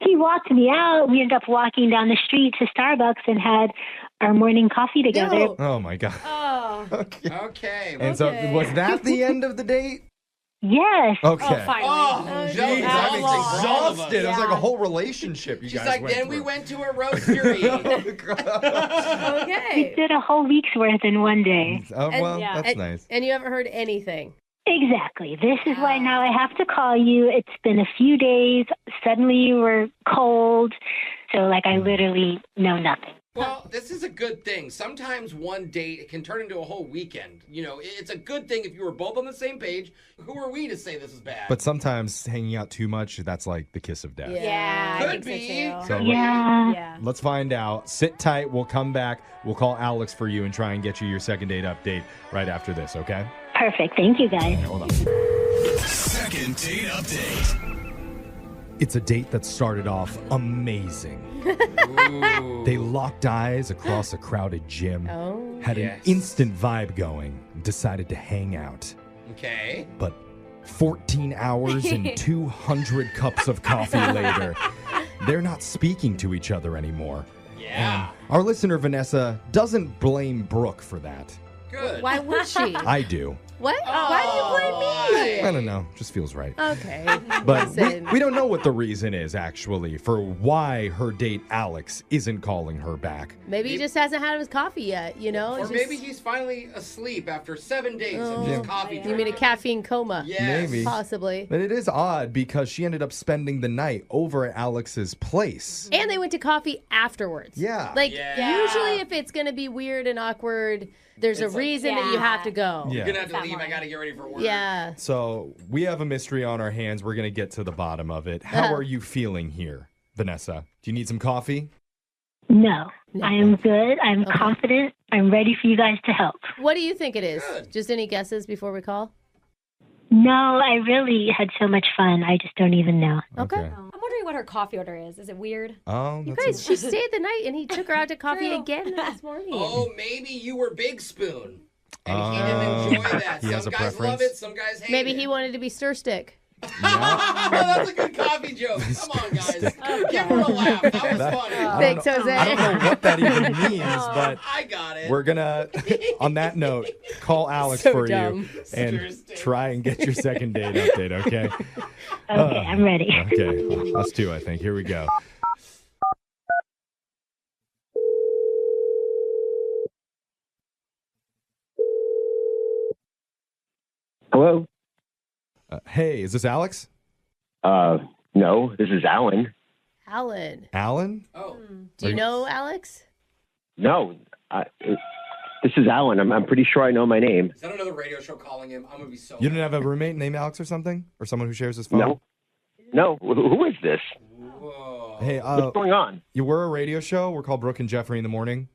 Speaker 3: He walked me out. We ended up walking down the street to Starbucks and had our morning coffee together.
Speaker 14: Oh, my God.
Speaker 27: Oh.
Speaker 13: Okay.
Speaker 14: And so was that the end of the date?
Speaker 3: Yes.
Speaker 14: Okay.
Speaker 1: Oh, finally.
Speaker 13: Oh,
Speaker 14: Jeez, I'm exhausted. It was like a whole relationship you
Speaker 13: She's
Speaker 14: guys
Speaker 13: like,
Speaker 14: went
Speaker 13: then
Speaker 14: through.
Speaker 13: we went to a roastery.
Speaker 27: Okay.
Speaker 3: We did a whole week's worth in one day.
Speaker 14: Oh, well, that's nice.
Speaker 27: And you haven't heard anything?
Speaker 3: Exactly. This is why now I have to call you. It's been a few days. Suddenly you were cold. So, like, I literally know nothing.
Speaker 13: Well, this is a good thing. Sometimes one date can turn into a whole weekend. You know, it's a good thing if you were both on the same page. Who are we to say this is bad?
Speaker 14: But sometimes hanging out too much, that's like the kiss of death.
Speaker 1: Yeah,
Speaker 13: Could
Speaker 1: I think
Speaker 13: be.
Speaker 1: so too.
Speaker 14: So
Speaker 3: Yeah.
Speaker 14: let's find out. Sit tight. We'll come back. We'll call Alex for you and try and get you your second date update right after this, okay?
Speaker 3: Perfect. Thank you, guys.
Speaker 14: Hold on.
Speaker 11: Second date update.
Speaker 14: It's a date that started off amazing. They locked eyes across a crowded gym, had an instant vibe going, and decided to hang out.
Speaker 13: Okay.
Speaker 14: But 14 hours and 200 cups of coffee later, they're not speaking to each other anymore.
Speaker 13: Yeah.
Speaker 14: And our listener, Vanessa, doesn't blame Brooke for that.
Speaker 13: Good.
Speaker 27: Why would she?
Speaker 14: I do.
Speaker 27: What? Why do you blame me?
Speaker 14: I don't know. Just feels right.
Speaker 27: Okay.
Speaker 14: But
Speaker 27: Listen.
Speaker 14: we don't know what the reason is, actually, for why her date, Alex, isn't calling her back.
Speaker 27: Maybe he just hasn't had his coffee yet, you know?
Speaker 13: Or
Speaker 27: It's
Speaker 13: maybe
Speaker 27: just-
Speaker 13: he's finally asleep after 7 days of just coffee.
Speaker 27: You mean a caffeine coma?
Speaker 13: Yes.
Speaker 14: Maybe.
Speaker 27: Possibly.
Speaker 14: But it is odd because she ended up spending the night over at Alex's place.
Speaker 27: And they went to coffee afterwards.
Speaker 14: Yeah.
Speaker 27: Like,
Speaker 13: Yeah.
Speaker 27: usually if it's going to be weird and awkward, there's
Speaker 13: It's
Speaker 27: a
Speaker 13: like-
Speaker 27: reason that you have to go.
Speaker 14: Yeah.
Speaker 13: You're going to have to leave. I got to get ready for work.
Speaker 27: Yeah.
Speaker 14: So we have a mystery on our hands. We're going to get to the bottom of it. How are you feeling here, Vanessa? Do you need some coffee?
Speaker 3: No, I am good. I'm confident. I'm ready for you guys to help.
Speaker 27: What do you think it is? Just any guesses before we call?
Speaker 3: No, I really had so much fun. I just don't even know.
Speaker 27: Okay.
Speaker 1: I'm wondering what her coffee order is. Is it weird?
Speaker 14: Oh,
Speaker 27: You guys, she stayed the night and he took her out to coffee again this morning.
Speaker 13: Oh, maybe you were Big Spoon. And he didn't enjoy that.
Speaker 14: He has
Speaker 13: Some
Speaker 14: a
Speaker 13: guys
Speaker 14: preference.
Speaker 13: love it, some guys hate
Speaker 27: Maybe
Speaker 13: it.
Speaker 27: he wanted to be stir stick.
Speaker 13: That's a good coffee joke. Come on, guys. Give her a laugh. That was funny.
Speaker 27: Thanks, Jose.
Speaker 14: I don't know what that even means, but
Speaker 13: I got it.
Speaker 14: we're gonna, on that note, call Alex
Speaker 27: So
Speaker 14: for
Speaker 27: dumb.
Speaker 14: you and try and get your second date update, okay?
Speaker 3: Okay, I'm ready.
Speaker 14: Okay, us too, I think. Here we go.
Speaker 7: Hello?
Speaker 14: Hey, is this Alex?
Speaker 7: No, this is Alan.
Speaker 27: Alan.
Speaker 14: Alan?
Speaker 13: Oh.
Speaker 27: Do you know Alex?
Speaker 7: No, this is Alan. I'm pretty sure I know my name.
Speaker 13: Is that another radio show calling him? I'm going to be so
Speaker 14: You didn't have a roommate named Alex or something? Or someone who shares his phone?
Speaker 7: No. Who is this?
Speaker 14: Hey,
Speaker 7: What's going on?
Speaker 14: You were a radio show. We're called Brooke and Jeffrey in the morning.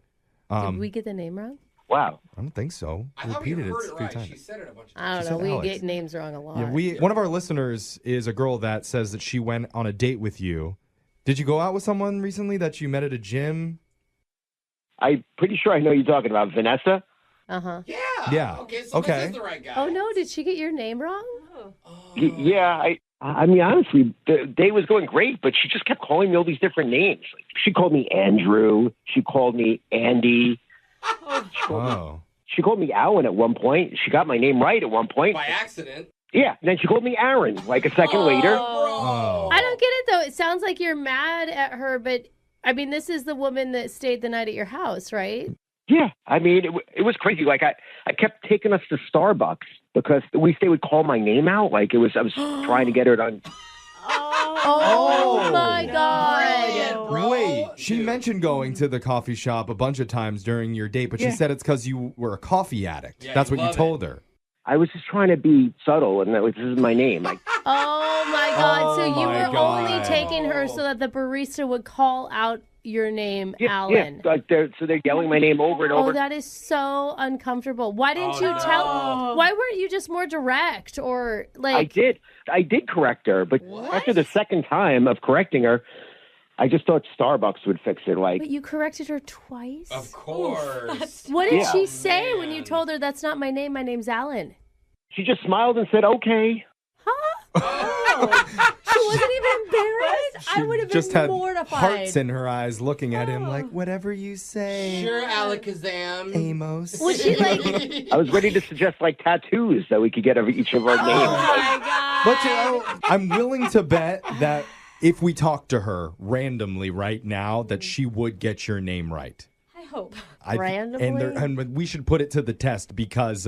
Speaker 27: Did we get the name wrong?
Speaker 7: Wow.
Speaker 14: I don't think so.
Speaker 13: I thought we
Speaker 14: Repeated
Speaker 13: heard
Speaker 14: it
Speaker 13: it
Speaker 14: a few
Speaker 13: right.
Speaker 14: times.
Speaker 13: She said it a bunch of
Speaker 27: I
Speaker 13: times.
Speaker 27: don't know. We
Speaker 14: Alex.
Speaker 27: get names wrong a lot.
Speaker 14: Yeah, one of our listeners is a girl that says that she went on a date with you. Did you go out with someone recently that you met at a gym?
Speaker 7: I'm pretty sure I know you're talking about Vanessa.
Speaker 27: Uh-huh.
Speaker 14: Yeah.
Speaker 13: Okay, so this is the right guy.
Speaker 27: Oh, no. Did she get your name wrong?
Speaker 7: Yeah, I mean, honestly, the day was going great, but she just kept calling me all these different names. She called me Andrew. She called me Andy. She called me Alan at one point. She got my name right at one point.
Speaker 13: By accident.
Speaker 7: Yeah, and then she called me Aaron like a second later.
Speaker 27: I don't get it, though. It sounds like you're mad at her, but, I mean, this is the woman that stayed the night at your house, right?
Speaker 7: Yeah, I mean, it was crazy. Like, I kept taking us to Starbucks because they would call my name out. Like, I was trying to get her to...
Speaker 27: Oh my God.
Speaker 14: Wait, she mentioned going to the coffee shop a bunch of times during your date, but she said it's because you were a coffee addict.
Speaker 7: Yeah,
Speaker 14: That's
Speaker 7: you
Speaker 14: what you
Speaker 7: love
Speaker 14: told her.
Speaker 7: I was just trying to be subtle, and this is my name.
Speaker 27: Oh my God. So you
Speaker 14: my
Speaker 27: were
Speaker 14: God.
Speaker 27: only taking her so that the barista would call out your name,
Speaker 7: Yeah,
Speaker 27: Alan.
Speaker 7: like they're yelling my name over and over.
Speaker 27: Oh, that is so uncomfortable. Why didn't you tell? Why weren't you just more direct or like?
Speaker 7: I did correct her, but after the second time of correcting her, I just thought Starbucks would fix it. Like,
Speaker 27: But you corrected her twice.
Speaker 13: Of course.
Speaker 27: What did
Speaker 7: Yeah.
Speaker 27: she say when you told her that's not my name? My name's Alan.
Speaker 7: she just smiled and said, "Okay."
Speaker 27: She wasn't even embarrassed. I would have
Speaker 14: Just
Speaker 27: been
Speaker 14: had
Speaker 27: mortified.
Speaker 14: hearts in her eyes looking at him like, whatever you say.
Speaker 13: Sure, Alakazam.
Speaker 14: Amos.
Speaker 27: Was she like?
Speaker 7: I was ready to suggest like tattoos that we could get of each of our names.
Speaker 27: my God.
Speaker 14: But you know, I'm willing to bet that if we talk to her randomly right now, that she would get your name right.
Speaker 1: I hope.
Speaker 27: Randomly?
Speaker 14: And we should put it to the test because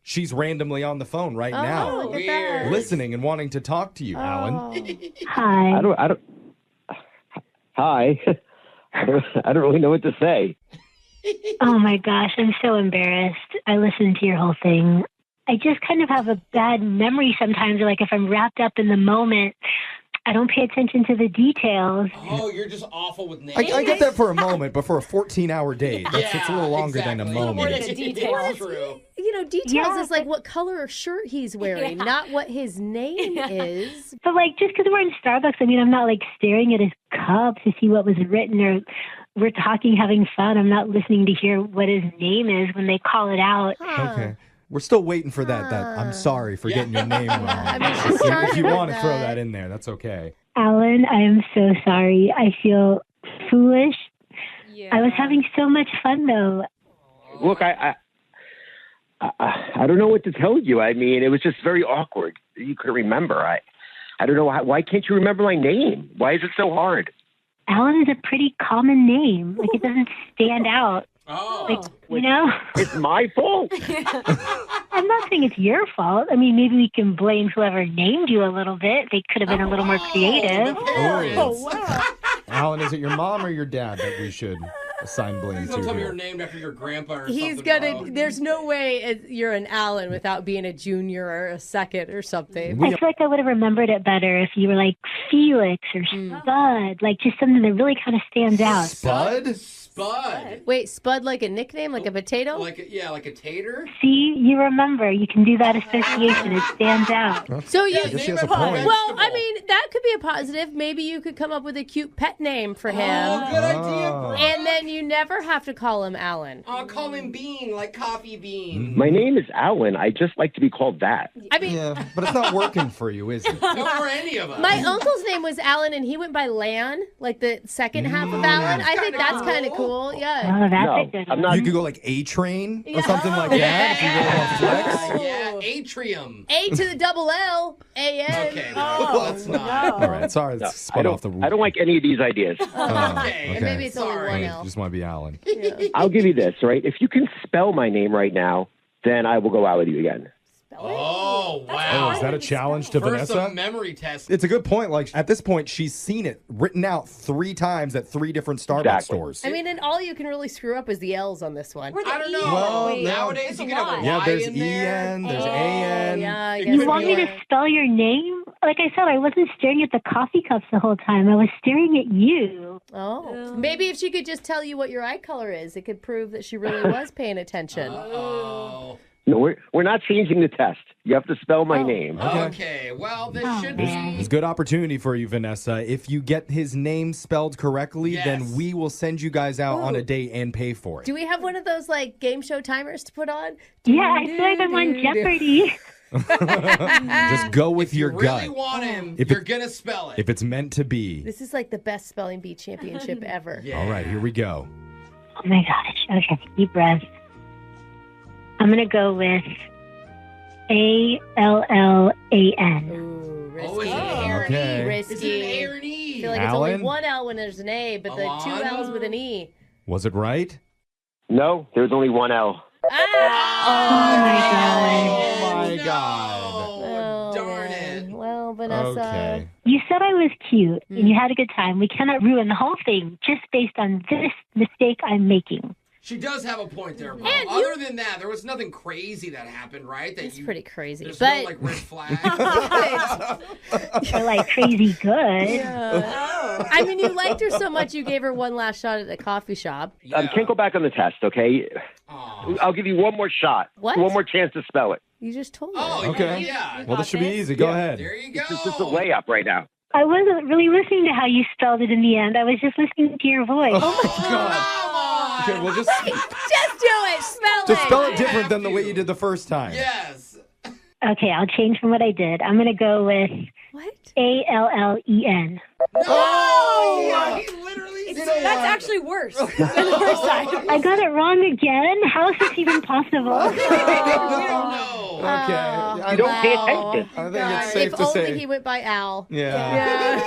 Speaker 14: she's randomly on the phone right now,
Speaker 27: look at that.
Speaker 14: listening and wanting to talk to you, Alan.
Speaker 3: Hi.
Speaker 7: I don't. Hi. I don't really know what to say.
Speaker 3: Oh my gosh, I'm so embarrassed. I listened to your whole thing. I just kind of have a bad memory sometimes. Like if I'm wrapped up in the moment, I don't pay attention to the details.
Speaker 13: Oh, you're just awful with names.
Speaker 14: I get that for a moment, but for a 14-hour date, it's a little longer than a moment.
Speaker 1: More than a detail.
Speaker 13: True.
Speaker 27: You know, details
Speaker 3: Yeah.
Speaker 27: is like what color shirt he's wearing, not what his name is.
Speaker 3: But like just because we're in Starbucks, I mean, I'm not like staring at his cup to see what was written, or we're talking, having fun. I'm not listening to hear what his name is when they call it out.
Speaker 14: Okay. We're still waiting for that I'm sorry for getting your name wrong.
Speaker 27: I mean, she started
Speaker 14: If you
Speaker 27: with
Speaker 14: want to throw
Speaker 27: that.
Speaker 14: that in there, that's okay.
Speaker 3: Alan, I am so sorry. I feel foolish. I was having so much fun though.
Speaker 7: Look, I don't know what to tell you. I mean, it was just very awkward. You couldn't remember. I don't know why can't you remember my name? Why is it so hard?
Speaker 3: Alan is a pretty common name. Like it doesn't stand out.
Speaker 13: Oh.
Speaker 3: Like, you know?
Speaker 7: It's my fault.
Speaker 3: I'm not saying it's your fault. I mean, maybe we can blame whoever named you a little bit. They could have been a little more creative.
Speaker 14: wow. Alan, is it your mom or your dad that we should assign blame
Speaker 13: Please don't tell
Speaker 14: to
Speaker 13: me you're
Speaker 14: here?
Speaker 13: named after your grandpa or
Speaker 27: He's
Speaker 13: something.
Speaker 27: gonna. There's no way you're an Alan without being a junior or a second or something.
Speaker 3: I feel like I would have remembered it better if you were like Felix or Spud, like just something that really kind of stands out.
Speaker 14: Spud?
Speaker 13: Spud.
Speaker 27: Wait, Spud like a nickname, like a potato?
Speaker 13: Like a tater?
Speaker 3: See, you remember. You can do that association. It stands out.
Speaker 27: So you,
Speaker 14: I guess he has a point.
Speaker 27: well, I mean, that could be a positive. Maybe you could come up with a cute pet name for him.
Speaker 13: Oh, good idea, bro.
Speaker 27: And then you never have to call him Alan.
Speaker 13: I'll call him Bean, like Coffee Bean.
Speaker 7: My name is Alan. I just like to be called that.
Speaker 27: I mean,
Speaker 14: Yeah, but it's not working for you, is it?
Speaker 13: Or any of us.
Speaker 27: my uncle's name was Alan, and he went by Lan, like the second half of Alan. I think that's kind of cool. Yeah.
Speaker 3: Oh, that's
Speaker 7: No,
Speaker 3: a good
Speaker 7: I'm
Speaker 3: one.
Speaker 7: not.
Speaker 14: You could go like A-Train or something like that if you really want to flex.
Speaker 13: Yeah, Atrium.
Speaker 27: A to the double L, A-N.
Speaker 13: Okay, no, let's not.
Speaker 14: All right, sorry, it's
Speaker 7: I
Speaker 14: spun off the.
Speaker 7: don't like any of these ideas.
Speaker 13: Okay.
Speaker 27: And maybe it's only
Speaker 13: Sorry.
Speaker 27: one
Speaker 14: You
Speaker 27: L.
Speaker 14: just want to be Alan.
Speaker 7: I'll give you this, right? If you can spell my name right now, then I will go out with you again.
Speaker 13: Oh, wow.
Speaker 14: Oh, is that a challenge to
Speaker 13: For
Speaker 14: Vanessa?
Speaker 13: some memory test.
Speaker 14: It's a good point. Like at this point, she's seen it written out 3 times at 3 different Starbucks
Speaker 7: Exactly.
Speaker 14: stores.
Speaker 27: I mean, and all you can really screw up is the L's on this one.
Speaker 13: I don't know.
Speaker 14: Well,
Speaker 13: Nowadays, you can have a
Speaker 14: yeah,
Speaker 13: Y
Speaker 14: there's
Speaker 13: in there.
Speaker 14: EN, there's AN.
Speaker 27: Yeah, I
Speaker 13: You
Speaker 27: guess
Speaker 3: You
Speaker 27: we
Speaker 3: want me
Speaker 27: are.
Speaker 3: to spell your name? Like I said, I wasn't staring at the coffee cups the whole time. I was staring at you.
Speaker 27: Oh, maybe if she could just tell you what your eye color is, it could prove that she really was paying attention.
Speaker 13: Oh.
Speaker 7: No, we're not changing the test. You have to spell my name.
Speaker 13: Okay, well, this should be.
Speaker 14: It's a good opportunity for you, Vanessa. If you get his name spelled correctly, then we will send you guys out on a date and pay for it.
Speaker 27: Do we have one of those like game show timers to put on?
Speaker 3: Yeah, I feel like I'm on Jeopardy.
Speaker 14: Just go with your
Speaker 13: Really
Speaker 14: gut.
Speaker 13: want him,
Speaker 14: If
Speaker 13: you're
Speaker 14: it-
Speaker 13: going to spell it.
Speaker 14: If it's meant to be.
Speaker 27: This is like the best spelling bee championship ever.
Speaker 14: All right, here we go.
Speaker 3: Oh my gosh. Okay, deep breath. I'm going to go with Allan.
Speaker 27: Ooh, risky.
Speaker 13: Oh, is it
Speaker 14: Okay.
Speaker 27: Risky.
Speaker 13: Is it an A or an E?
Speaker 27: I feel like it's
Speaker 14: Alan?
Speaker 27: only one L when there's an A, but the 2 L's with an E.
Speaker 14: Was it right?
Speaker 7: No, there's only one L.
Speaker 3: Oh my
Speaker 14: Oh my God.
Speaker 27: Oh,
Speaker 13: darn
Speaker 27: man. Well, Vanessa.
Speaker 14: Okay.
Speaker 3: You said I was cute and you had a good time. We cannot ruin the whole thing just based on this mistake I'm making.
Speaker 13: She does have a point there, Paul.
Speaker 27: And
Speaker 13: Other than that, there was nothing crazy that happened, right? That
Speaker 27: It's pretty crazy.
Speaker 13: There's
Speaker 27: But
Speaker 13: no, like, red flag.
Speaker 3: You're like crazy good.
Speaker 27: Yeah. I mean, you liked her so much you gave her one last shot at a coffee shop.
Speaker 7: Can't go back on the test, okay? I'll give you one more shot.
Speaker 27: What?
Speaker 7: One more chance to spell it.
Speaker 27: You just told her.
Speaker 13: Oh,
Speaker 14: Okay.
Speaker 13: yeah.
Speaker 14: Well, this should be easy. Go ahead.
Speaker 13: There you go.
Speaker 7: It's just a layup right now.
Speaker 3: I wasn't really listening to how you spelled it in the end. I was just listening to your voice.
Speaker 14: Okay, well, just
Speaker 27: Just do it. Spell
Speaker 14: just
Speaker 27: it.
Speaker 14: spell it different than the way you did the first time.
Speaker 13: Yes.
Speaker 3: Okay, I'll change from what I did. I'm going to go with
Speaker 27: What?
Speaker 3: Allen.
Speaker 13: Oh, he literally said
Speaker 1: That's actually worse than the first time.
Speaker 3: I got it wrong again? How is this even possible?
Speaker 14: Okay.
Speaker 7: You don't pay attention.
Speaker 14: I think it's safe
Speaker 27: If
Speaker 14: to
Speaker 27: only
Speaker 14: say.
Speaker 27: he went by Al.
Speaker 14: Yeah.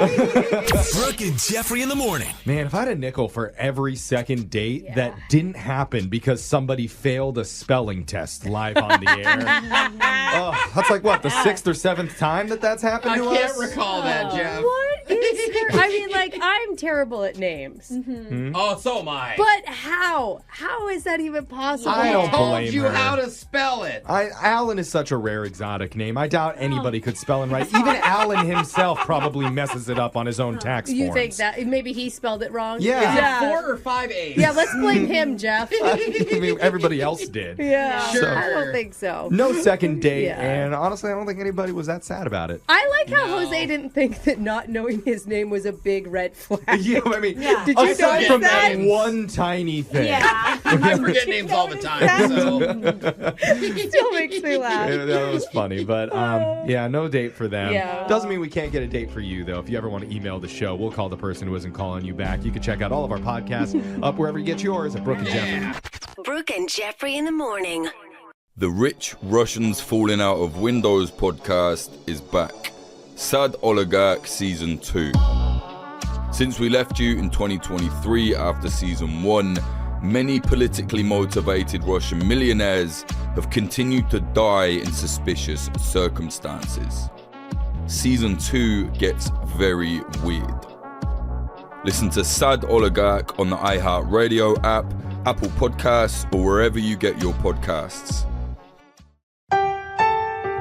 Speaker 11: Brooke and Jeffrey in the morning.
Speaker 14: Man, if I had a nickel for every second date that didn't happen because somebody failed a spelling test live on the air. Oh, that's like what, the 6th or 7th time that's happened
Speaker 13: I
Speaker 14: to
Speaker 13: can't
Speaker 14: us?
Speaker 13: recall that, Jeff.
Speaker 27: What is her? I mean, like, I'm terrible at names.
Speaker 13: Oh, so am I.
Speaker 27: But how? How is that even possible?
Speaker 14: I don't
Speaker 13: told
Speaker 14: blame
Speaker 13: you
Speaker 14: her.
Speaker 13: how to spell it.
Speaker 14: Alan is such a rare exotic name. I doubt anybody could spell it right. Even Alan himself probably messes it up on his own tax
Speaker 27: You
Speaker 14: forms.
Speaker 27: think that maybe he spelled it wrong?
Speaker 14: Yeah.
Speaker 13: Is it 4 or 5 A's?
Speaker 27: Yeah, let's blame him, Jeff.
Speaker 14: I mean, everybody else did.
Speaker 27: Yeah,
Speaker 13: Sure.
Speaker 27: I don't think so.
Speaker 14: No second date,
Speaker 27: Yeah.
Speaker 14: and honestly, I don't think anybody was that sad about it.
Speaker 27: I like how Jose didn't think that not knowing his name was a big red flag.
Speaker 14: Yeah, I mean,
Speaker 27: Did you
Speaker 14: aside
Speaker 27: notice
Speaker 14: from
Speaker 27: that?
Speaker 14: that one tiny thing.
Speaker 27: Yeah.
Speaker 13: I forget names all the time, so.
Speaker 27: Still makes me laugh.
Speaker 14: Yeah, that was funny, but yeah, no date for them.
Speaker 27: Yeah.
Speaker 14: Doesn't mean we can't get a date for you, though. If you ever want to email the show, we'll call the person who isn't calling you back. You can check out all of our podcasts up wherever you get yours at Brooke and Jeffrey.
Speaker 9: Brooke and Jeffrey in the morning.
Speaker 5: The Rich Russians Falling Out of Windows podcast is back. Sad Oligarch Season 2. Since we left you in 2023 after Season 1, many politically motivated Russian millionaires have continued to die in suspicious circumstances. Season 2 gets very weird. Listen to Sad Oligarch on the iHeartRadio app, Apple Podcasts, or wherever you get your podcasts.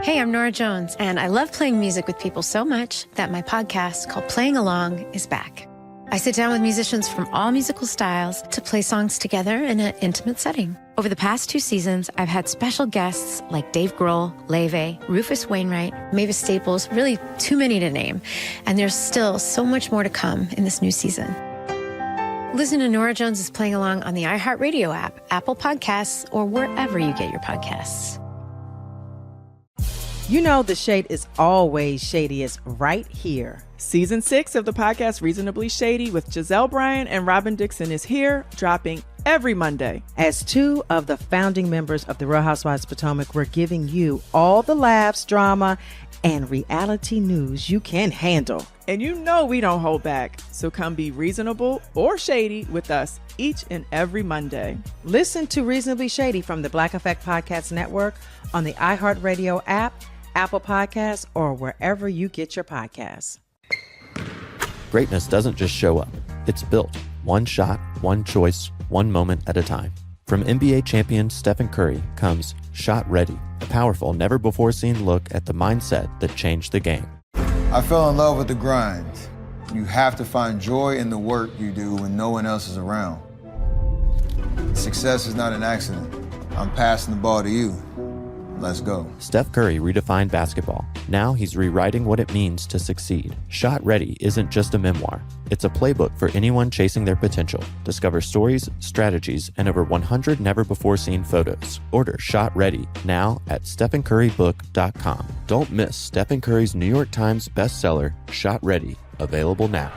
Speaker 6: Hey, I'm Nora Jones, and I love playing music with people so much that my podcast called Playing Along is back. I sit down with musicians from all musical styles to play songs together in an intimate setting. Over the past 2 seasons, I've had special guests like Dave Grohl, Leve, Rufus Wainwright, Mavis Staples, really too many to name. And there's still so much more to come in this new season. Listen to Norah Jones is Playing Along on the iHeartRadio app, Apple Podcasts, or wherever you get your podcasts.
Speaker 19: You know the shade is always shadiest right here.
Speaker 8: Season 6 of the podcast Reasonably Shady with Giselle Bryan and Robin Dixon is here, dropping every Monday.
Speaker 19: As 2 of the founding members of the Real Housewives of Potomac, we're giving you all the laughs, drama, and reality news you can handle.
Speaker 8: And you know we don't hold back, so come be reasonable or shady with us each and every Monday.
Speaker 19: Listen to Reasonably Shady from the Black Effect Podcast Network on the iHeartRadio app, Apple Podcasts, or wherever you get your podcasts.
Speaker 20: Greatness doesn't just show up. It's built. One shot, one choice, one moment at a time. From NBA champion Stephen Curry comes Shot Ready, a powerful, never-before-seen look at the mindset that changed the game.
Speaker 21: I fell in love with the grind. You have to find joy in the work you do when no one else is around. Success is not an accident. I'm passing the ball to you. Let's go.
Speaker 20: Steph Curry redefined basketball. Now he's rewriting what it means to succeed. Shot Ready isn't just a memoir. It's a playbook for anyone chasing their potential. Discover stories, strategies, and over 100 never-before-seen photos. Order Shot Ready now at StephenCurryBook.com. Don't miss Stephen Curry's New York Times bestseller, Shot Ready, available now.